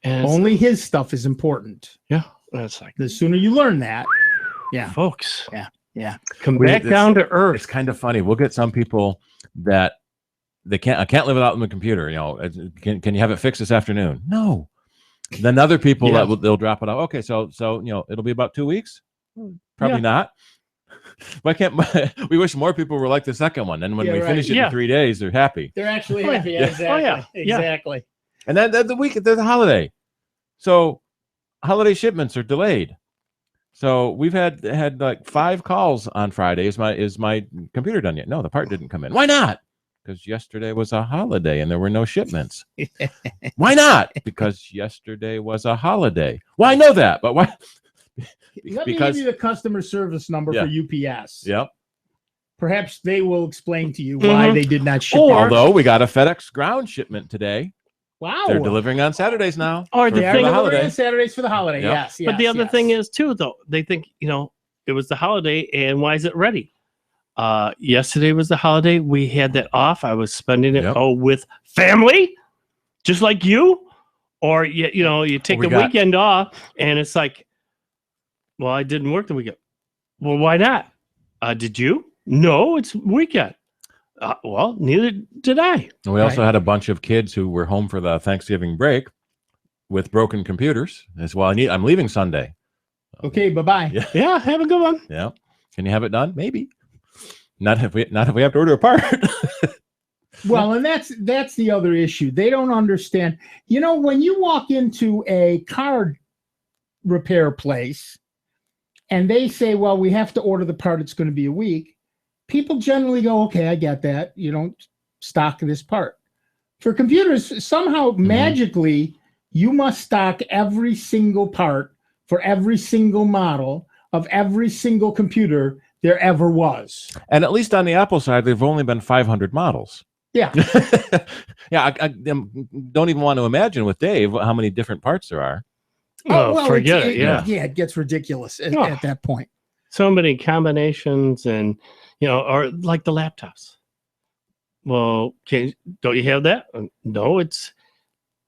C: And
B: only his stuff is important.
C: Yeah. That's like
B: the sooner you learn that. Yeah.
C: Folks.
B: Yeah.
C: Come back down to earth.
A: It's kind of funny. We'll get some people that I can't live without the computer. Can you have it fixed this afternoon? No. Then other people they'll drop it off. Okay, so it'll be about 2 weeks. Probably not. Why can't we wish more people were like the second one? And when we finish it in 3 days, they're happy.
B: They're actually happy. Yeah. Exactly. Exactly.
A: And then the week, there's a holiday. So holiday shipments are delayed. So we've had like 5 calls on Friday. Is my computer done yet? No, the part didn't come in. Why not? Because yesterday was a holiday and there were no shipments. Why not? Because yesterday was a holiday. Well, I know that, but why?
B: Let me give you the customer service number for UPS.
A: Yep.
B: Perhaps they will explain to you why they did not ship.
A: Although we got a FedEx ground shipment today.
B: Wow.
A: They're delivering on Saturdays now.
C: Or
B: they are delivering on Saturdays for the holiday.
A: Yep.
B: Yes.
C: But the other thing is too, though, they think, it was the holiday and why is it ready? Yesterday was the holiday. We had that off. I was spending it with family, just like you. Or you take the weekend off and it's like, well, I didn't work the weekend. Well, why not? Did you? No, it's weekend. Well, neither did I.
A: And we also had a bunch of kids who were home for the Thanksgiving break with broken computers as well. I'm leaving Sunday.
B: Okay, bye-bye.
C: Yeah, have a good one.
A: Yeah. Can you have it done? Maybe. Not if we have to order a part.
B: Well, and that's the other issue. They don't understand. When you walk into a car repair place and they say, well, we have to order the part, it's going to be a week. People generally go, okay, I get that. You don't stock this part. For computers, somehow magically, you must stock every single part for every single model of every single computer there ever was.
A: And at least on the Apple side, there've only been 500 models.
B: Yeah.
A: Yeah, I don't even want to imagine with Dave how many different parts there are.
B: Well,
C: forget it. Yeah.
B: Yeah, it gets ridiculous at that point.
C: So many combinations and, or like the laptops. Well, don't you have that? No, it's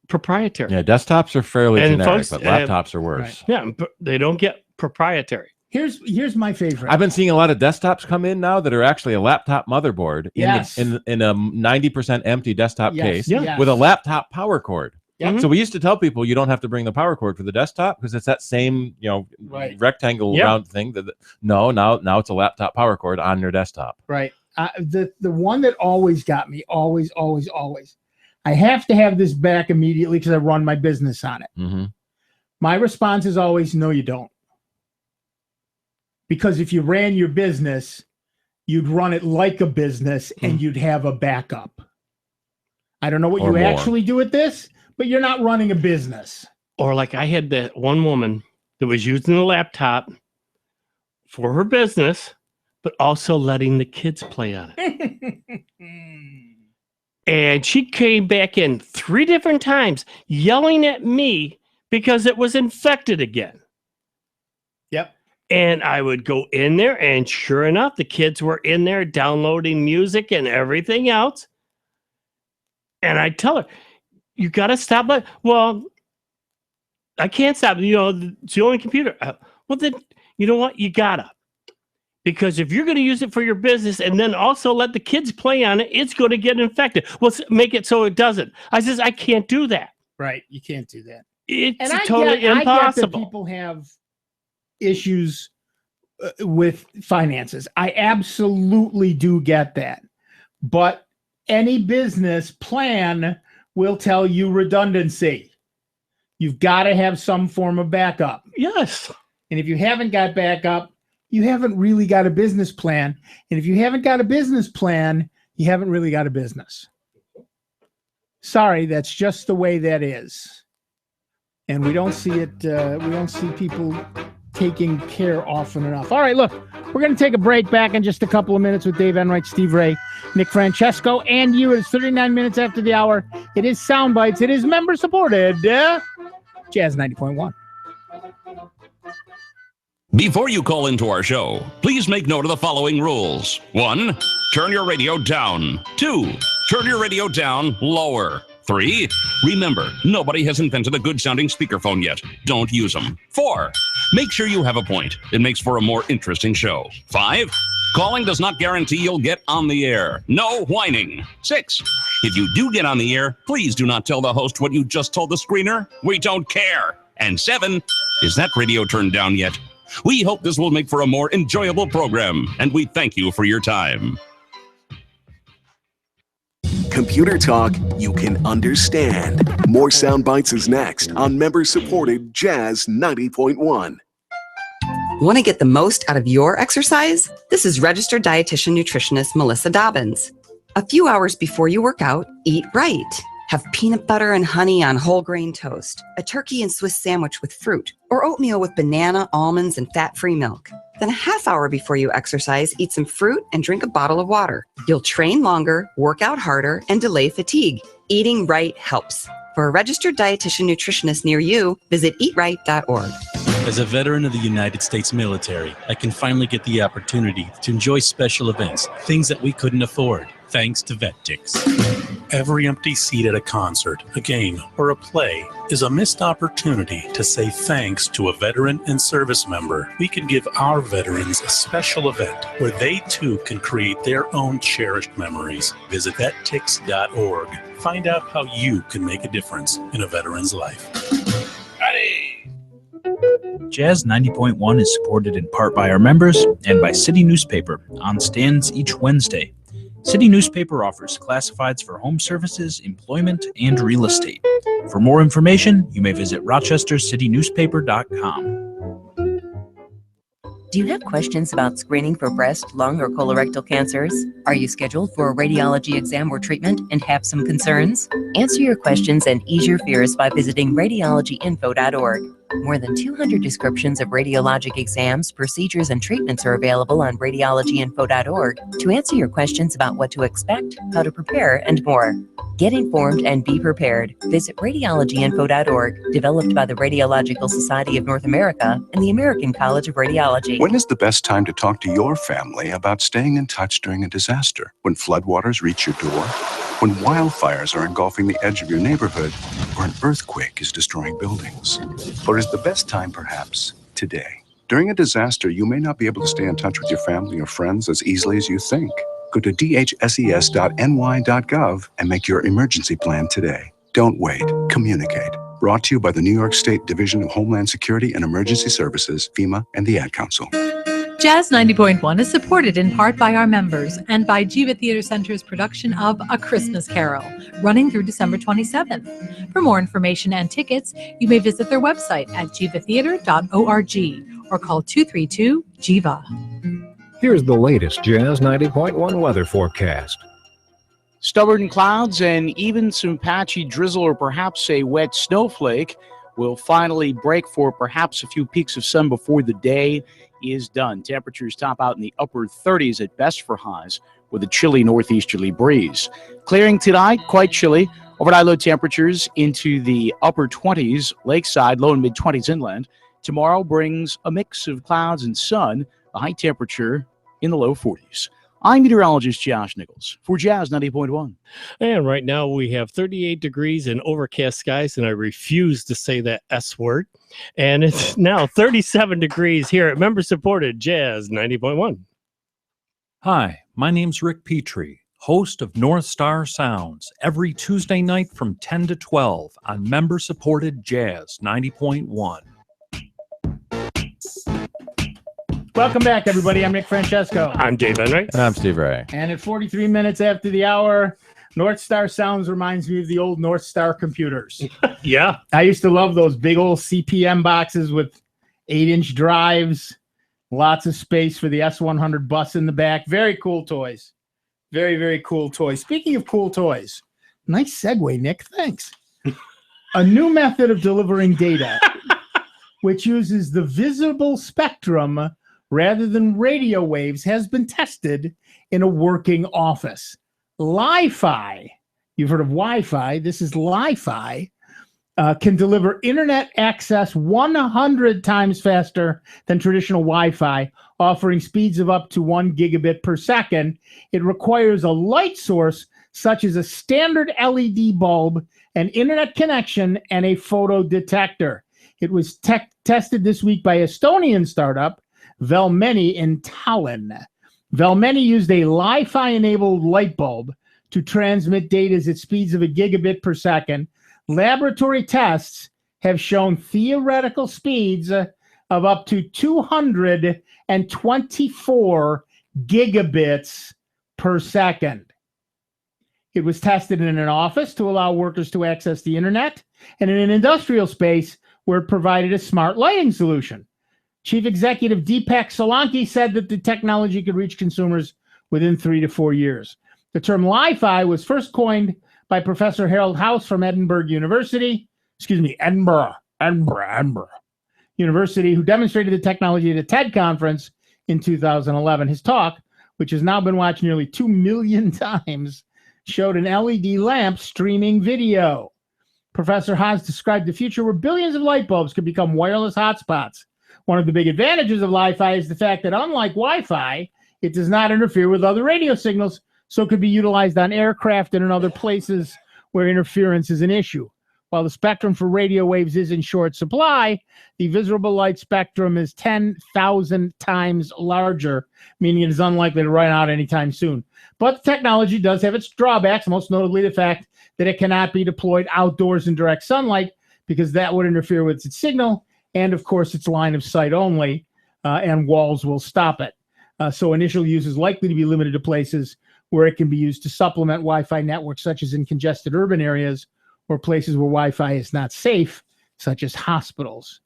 C: proprietary.
A: Yeah, desktops are fairly generic,
C: folks,
A: but laptops are worse.
B: Right.
C: Yeah, but they don't get proprietary.
B: Here's my favorite.
A: I've been seeing a lot of desktops come in now that are actually a laptop motherboard in a 90% empty desktop case with a laptop power cord.
B: Yep.
A: So we used to tell people you don't have to bring the power cord for the desktop because it's that same rectangle round thing. Now it's a laptop power cord on your desktop.
B: Right. The one that always got me, always. I have to have this back immediately because I run my business on it.
A: Mm-hmm.
B: My response is always, no, you don't. Because if you ran your business, you'd run it like a business and you'd have a backup. I don't know what you actually do with this, but you're not running a business.
C: Or like I had that one woman that was using the laptop for her business, but also letting the kids play on it. And she came back in 3 different times yelling at me because it was infected again.
B: Yep.
C: And I would go in there, and sure enough, the kids were in there downloading music and everything else. And I tell her, you got to stop. Well, I can't stop. It's the only computer. Well, then, you know what? You got to. Because if you're going to use it for your business and then also let the kids play on it, it's going to get infected. Well, make it so it doesn't. I says, I can't do that.
B: Right. You can't do that.
C: It's totally impossible.
B: I get that people have issues with finances. I absolutely do get that. But any business plan will tell you redundancy. You've got to have some form of backup.
C: Yes.
B: And if you haven't got backup, you haven't really got a business plan. And if you haven't got a business plan, you haven't really got a business. Sorry, that's just the way that is. And we don't see it, we don't see people taking care often enough. All right, look, we're going to take a break. Back in just a couple of minutes with Dave Enright, Steve Ray, Nick Francesco, and you. It's 39 minutes after the hour. It is Sound Bytes. It is member-supported. Jazz 90.1.
O: Before you call into our show, please make note of the following rules. 1, turn your radio down. 2, turn your radio down lower. 3, remember, nobody has invented a good-sounding speakerphone yet. Don't use them. 4, make sure you have a point. It makes for a more interesting show. 5, calling does not guarantee you'll get on the air. No whining. 6, if you do get on the air, please do not tell the host what you just told the screener. We don't care. And 7, is that radio turned down yet? We hope this will make for a more enjoyable program, and we thank you for your time.
D: Computer talk you can understand. More Sound Bites is next on member-supported Jazz 90.1.
I: Want to get the most out of your exercise? This is registered dietitian nutritionist Melissa Dobbins. A few hours before you work out, eat right. Have peanut butter and honey on whole grain toast, a turkey and Swiss sandwich with fruit, or oatmeal with banana, almonds, and fat-free milk. Then a half hour before you exercise, eat some fruit and drink a bottle of water. You'll train longer, work out harder, and delay fatigue. Eating right helps. For a registered dietitian nutritionist near you, visit eatright.org.
N: As a veteran of the United States military, I can finally get the opportunity to enjoy special events, things that we couldn't afford, thanks to VetTix. Every empty seat at a concert, a game, or a play is a missed opportunity to say thanks to a veteran and service member. We can give our veterans a special event where they too can create their own cherished memories. Visit vettix.org. Find out how you can make a difference in a veteran's life.
Q: Jazz 90.1 is supported in part by our members and by City Newspaper on stands each Wednesday. City Newspaper offers classifieds for home services, employment, and real estate. For more information, you may visit rochestercitynewspaper.com.
H: Do you have questions about screening for breast, lung, or colorectal cancers? Are you scheduled for a radiology exam or treatment and have some concerns? Answer your questions and ease your fears by visiting radiologyinfo.org. More than 200 descriptions of radiologic exams, procedures, and treatments are available on radiologyinfo.org to answer your questions about what to expect, how to prepare, and more. Get informed and be prepared. Visit radiologyinfo.org, developed by the Radiological Society of North America and the American College of Radiology.
L: When is the best time to talk to your family about staying in touch during a disaster? When floodwaters reach your door? When wildfires are engulfing the edge of your neighborhood? Or an earthquake is destroying buildings? Or is the best time perhaps today? During a disaster, you may not be able to stay in touch with your family or friends as easily as you think. Go to dhses.ny.gov and make your emergency plan today. Don't wait. Communicate. Brought to you by the New York State Division of Homeland Security and Emergency Services, FEMA, and the Ad Council.
E: Jazz 90.1 is supported in part by our members and by Jiva Theater Center's production of A Christmas Carol, running through December 27th. For more information and tickets, you may visit their website at jivatheater.org or call 232-JIVA.
R: Here's the latest Jazz 90.1 weather forecast.
K: Stubborn clouds and even some patchy drizzle or perhaps a wet snowflake will finally break for perhaps a few peaks of sun before the day is done. Temperatures top out in the upper 30s at best for highs with a chilly northeasterly breeze. Clearing tonight, quite chilly. Overnight low temperatures into the upper 20s lakeside, low and mid 20s inland. Tomorrow brings a mix of clouds and sun, a high temperature in the low 40s. I'm meteorologist Josh Nichols for Jazz 90.1.
C: And right now we have 38 degrees and overcast skies, and I refuse to say that S word. And it's now 37 degrees here at member-supported Jazz 90.1.
T: Hi, my name's Rick Petrie, host of North Star Sounds, every Tuesday night from 10 to 12 on member-supported Jazz 90.1.
B: Welcome back, everybody. I'm Nick Francesco.
C: I'm Dave Enright.
A: And I'm Steve Ray.
B: And at 43 minutes after the hour, North Star Sounds reminds me of the old North Star computers.
C: Yeah.
B: I used to love those big old CPM boxes with 8-inch drives, lots of space for the S100 bus in the back. Very cool toys. Very, very cool toys. Speaking of cool toys, nice segue, Nick. Thanks. A new method of delivering data, which uses the visible spectrum rather than radio waves, has been tested in a working office. Li-Fi, you've heard of Wi-Fi, this is Li-Fi, can deliver internet access 100 times faster than traditional Wi-Fi, offering speeds of up to 1 gigabit per second. It requires a light source, such as a standard LED bulb, an internet connection, and a photo detector. It was tested this week by Estonian startup Velmeni in Tallinn. Velmeni used a Li-Fi-enabled light bulb to transmit data at speeds of 1 gigabit per second. Laboratory tests have shown theoretical speeds of up to 224 gigabits per second. It was tested in an office to allow workers to access the internet, and in an industrial space where it provided a smart lighting solution. Chief Executive Deepak Solanki said that the technology could reach consumers within 3 to 4 years. The term Li-Fi was first coined by Professor Harold House from Edinburgh University, University, who demonstrated the technology at a TED conference in 2011. His talk, which has now been watched nearly 2 million times, showed an LED lamp streaming video. Professor Haas described the future where billions of light bulbs could become wireless hotspots. One of the big advantages of Li-Fi is the fact that, unlike Wi-Fi, it does not interfere with other radio signals, so it could be utilized on aircraft and in other places where interference is an issue. While the spectrum for radio waves is in short supply, the visible light spectrum is 10,000 times larger, meaning it is unlikely to run out anytime soon. But the technology does have its drawbacks, most notably the fact that it cannot be deployed outdoors in direct sunlight because that would interfere with its signal, and of course it's line of sight only, and walls will stop it. So initial use is likely to be limited to places where it can be used to supplement Wi-Fi networks, such as in congested urban areas or places where Wi-Fi is not safe, such as hospitals.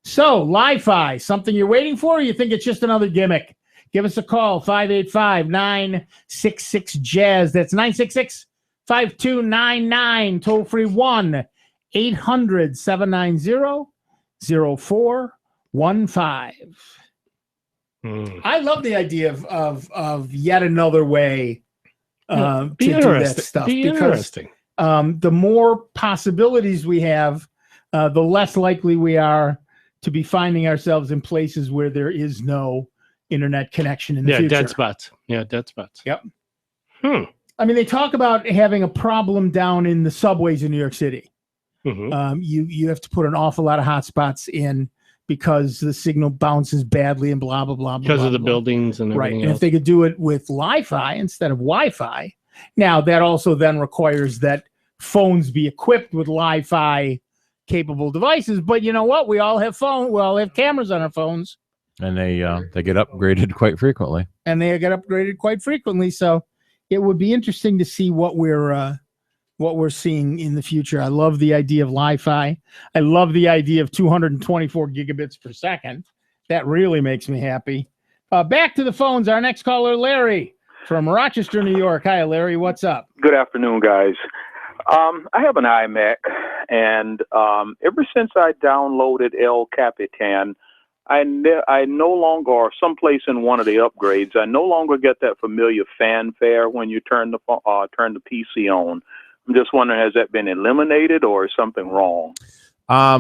B: So, Li-Fi, something you're waiting for, or you think it's just another gimmick? Give us a call, 585-966-JAZZ. That's 966-5299. Toll free 1-800-790-0415. I love the idea of yet another way to do that stuff. Because the more possibilities we have, the less likely we are to be finding ourselves in places where there is no internet connection in the future.
C: Dead spots. Yeah, dead spots.
B: Yep. I mean, they talk about having a problem down in the subways in New York City. You have to put an awful lot of hotspots in because the signal bounces badly and blah, blah, blah.
C: Because of the
B: blah.
C: buildings and everything
B: Right. And
C: else.
B: if they could do it with Li-Fi instead of Wi-Fi, now that also then requires that phones be equipped with Li-Fi capable devices. But you know what? We all have phones. We all have cameras on our phones.
A: And they get upgraded quite frequently.
B: And they get upgraded quite frequently. So it would be interesting to see what we're seeing in the future. I love the idea of Li-Fi. I love the idea of 224 gigabits per second. That really makes me happy. Back to the phones. Our next caller, Larry from Rochester, New York. Hi, Larry. What's up?
F: Good afternoon, guys. I have an iMac, and ever since I downloaded El Capitan, I no longer, or someplace in one of the upgrades, I no longer get that familiar fanfare when you turn the PC on. I'm just wondering, has that been eliminated or is something wrong?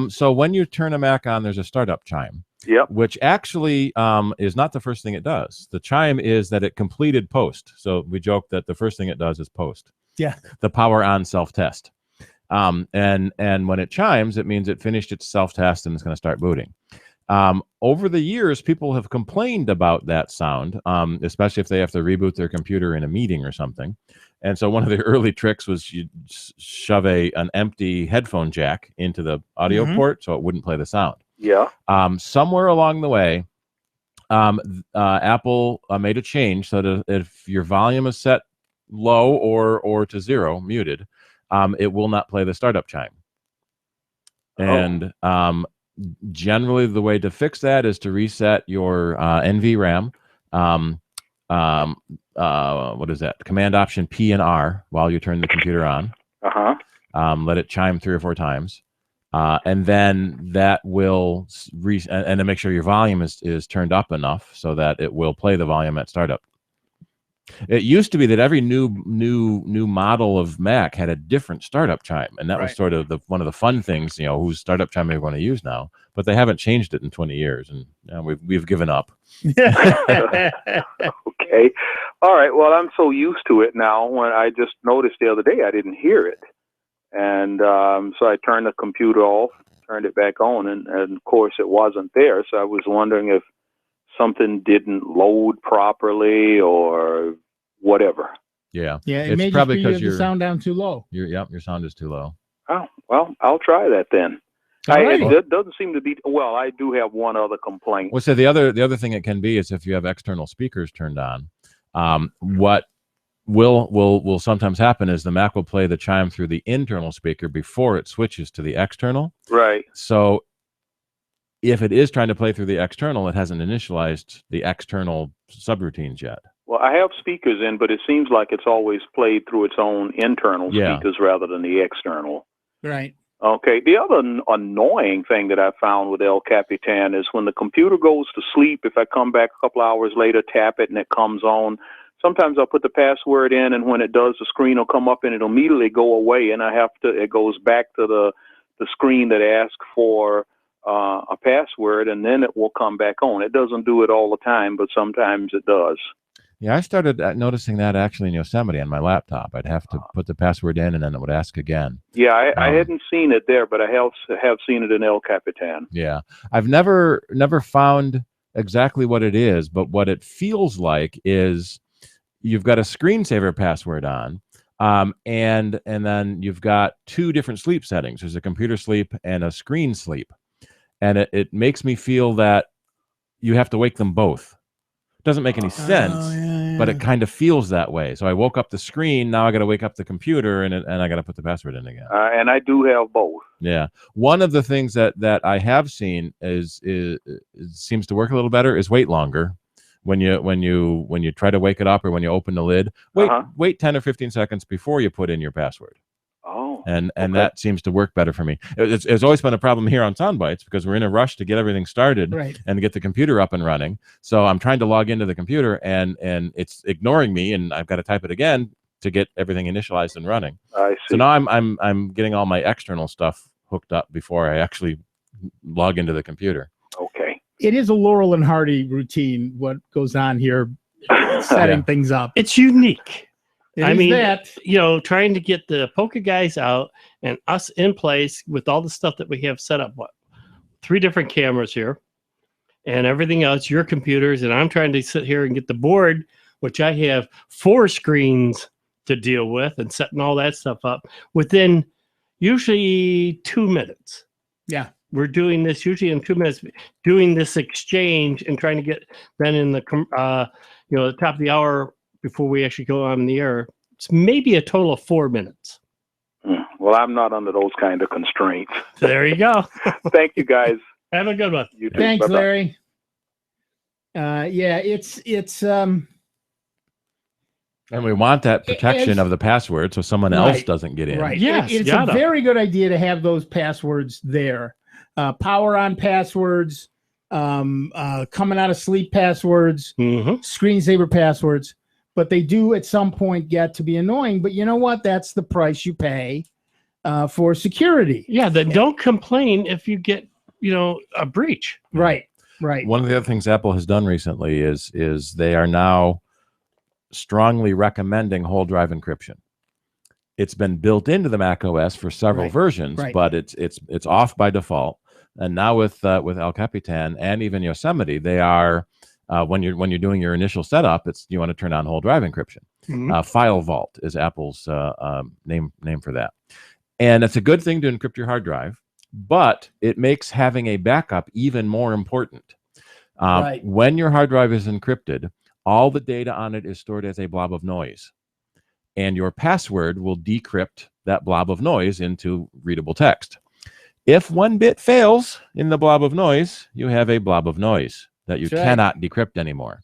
A: So when you turn a Mac on, there's a startup chime.
F: Yep.
A: Which actually is not the first thing it does. The chime is that it completed post. So we joke that the first thing it does is post.
B: Yeah.
A: The power on self-test. And when it chimes, it means it finished its self-test and it's going to start booting. Over the years, people have complained about that sound, especially if they have to reboot their computer in a meeting or something. And so one of the early tricks was you shove an empty headphone jack into the audio port so it wouldn't play the sound.
F: Yeah.
A: Somewhere along the way, Apple made a change so that if your volume is set low or to zero, muted, it will not play the startup chime. And generally, the way to fix that is to reset your NVRAM. What is that? Command Option P and R while you turn the computer on. Let it chime 3 or 4 times. And then that will and then make sure your volume is turned up enough so that it will play the volume at startup. It used to be that every new model of Mac had a different startup chime, and that was sort of one of the fun things, whose startup chime we want to use now. But they haven't changed it in 20 years, and we've given up.
F: Okay. All right. Well, I'm so used to it now. When I just noticed the other day, I didn't hear it. And so I turned the computer off, turned it back on, and of course it wasn't there. So I was wondering if something didn't load properly or whatever.
A: Yeah.
B: Yeah, it
A: it's
B: may
A: probably
B: just be
A: because
B: the sound down too low.
A: Your sound is too low.
F: Oh, well, I'll try that then. It doesn't seem to be. Well, I do have one other complaint.
A: Well, so the other thing it can be is if you have external speakers turned on, what will sometimes happen is the Mac will play the chime through the internal speaker before it switches to the external.
F: Right.
A: So if it is trying to play through the external, it hasn't initialized the external subroutines yet.
F: Well, I have speakers in, but it seems like it's always played through its own internal speakers rather than the external.
B: Right.
F: Okay. The other annoying thing that I found with El Capitan is when the computer goes to sleep, if I come back a couple hours later, tap it, and it comes on, sometimes I'll put the password in, and when it does, the screen will come up and it'll immediately go away, and it goes back to the screen that asks for a password, and then it will come back on. It doesn't do it all the time, but sometimes it does.
A: Yeah, I started noticing that actually in Yosemite on my laptop. I'd have to put the password in, and then it would ask again.
F: Yeah, I hadn't seen it there, but I have seen it in El Capitan.
A: Yeah, I've never found exactly what it is, but what it feels like is you've got a screensaver password on, and then you've got two different sleep settings. There's a computer sleep and a screen sleep, and it makes me feel that you have to wake them both. Doesn't make any sense, but it kind of feels that way. So I woke up the screen, now I got to wake up the computer, and I got to put the password in again.
F: And I do have both.
A: Yeah, one of the things that I have seen is seems to work a little better is wait longer when you try to wake it up or when you open the lid. Wait 10 or 15 seconds before you put in your password.
F: Oh,
A: and that seems to work better for me. It's always been a problem here on Soundbites because we're in a rush to get everything started and get the computer up and running. So I'm trying to log into the computer and it's ignoring me, and I've got to type it again to get everything initialized and running.
F: I see.
A: So now I'm getting all my external stuff hooked up before I actually log into the computer.
F: Okay.
B: It is a Laurel and Hardy routine. What goes on here, setting things up.
C: It's unique.
B: I mean,
C: trying to get the poker guys out and us in place with all the stuff that we have set up. 3 different cameras here and everything else, your computers, and I'm trying to sit here and get the board, which I have 4 screens to deal with, and setting all that stuff up within usually 2 minutes.
B: Yeah.
C: We're doing this usually in 2 minutes, doing this exchange and trying to get then in the the top of the hour before we actually go on the air. It's maybe a total of 4 minutes.
F: Well, I'm not under those kind of constraints.
C: There you go.
F: Thank you, guys.
C: Have a good one.
F: You too.
B: Thanks,
F: Bye-bye.
B: Larry. It's
A: and we want that protection of the password so someone else doesn't get in.
B: Right.
C: Yes,
B: it's a very good idea to have those passwords there. Power on passwords, coming out of sleep passwords, screensaver passwords. But they do at some point get to be annoying. But you know what? That's the price you pay for security.
C: Yeah, then don't complain if you get, a breach.
B: Right.
A: One of the other things Apple has done recently is they are now strongly recommending whole drive encryption. It's been built into the Mac OS for several versions, but it's off by default. And now with El Capitan and even Yosemite, they are when you're doing your initial setup, you want to turn on whole drive encryption. File Vault is Apple's name for that, and it's a good thing to encrypt your hard drive, but it makes having a backup even more important. When your hard drive is encrypted, all the data on it is stored as a blob of noise, and your password will decrypt that blob of noise into readable text. If one bit fails in the blob of noise, you have a blob of noise that you cannot decrypt anymore.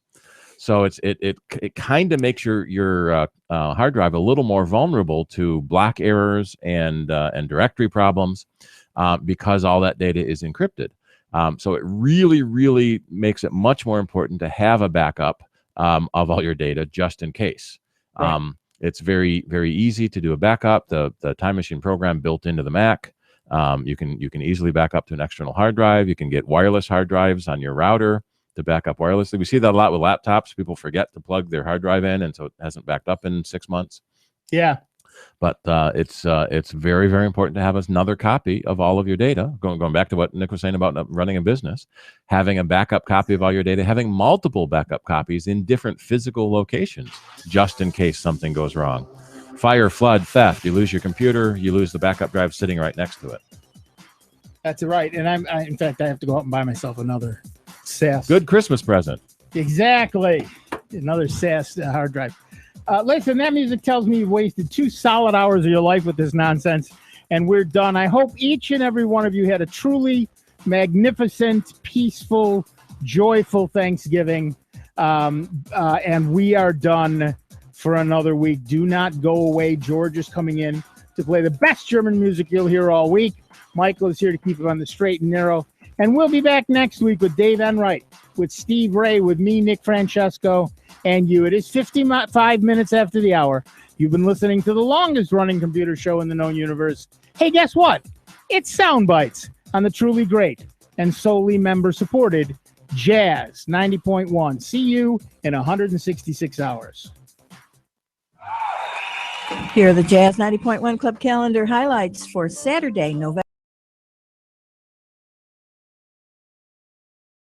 A: So it kind of makes your hard drive a little more vulnerable to block errors and directory problems because all that data is encrypted. So it really makes it much more important to have a backup of all your data just in case. It's very easy to do a backup. The Time Machine program built into the Mac. You can easily back up to an external hard drive. You can get wireless hard drives on your router to back up wirelessly. We see that a lot with laptops. People forget to plug their hard drive in, and so it hasn't backed up in 6 months.
B: Yeah.
A: But it's very important to have another copy of all of your data. Going back to what Nick was saying about running a business, having a backup copy of all your data, having multiple backup copies in different physical locations, just in case something goes wrong. Fire, flood, theft. You lose your computer, you lose the backup drive sitting right next to it.
B: That's right. And in fact, I have to go out and buy myself another SAS.
A: Good Christmas present.
B: Exactly. Another SAS hard drive. Listen, that music tells me you've wasted 2 solid hours of your life with this nonsense, and we're done. I hope each and every one of you had a truly magnificent, peaceful, joyful Thanksgiving. And we are done for another week. Do not go away. George is coming in to play the best German music you'll hear all week. Michael is here to keep it on the straight and narrow. And we'll be back next week with Dave Enright, with Steve Ray, with me, Nick Francesco, and you. It is 55 minutes after the hour. You've been listening to the longest running computer show in the known universe. Hey, guess what? It's Sound Bites on the truly great and solely member-supported Jazz 90.1. See you in 166 hours.
X: Here are the Jazz 90.1 Club calendar highlights for Saturday, November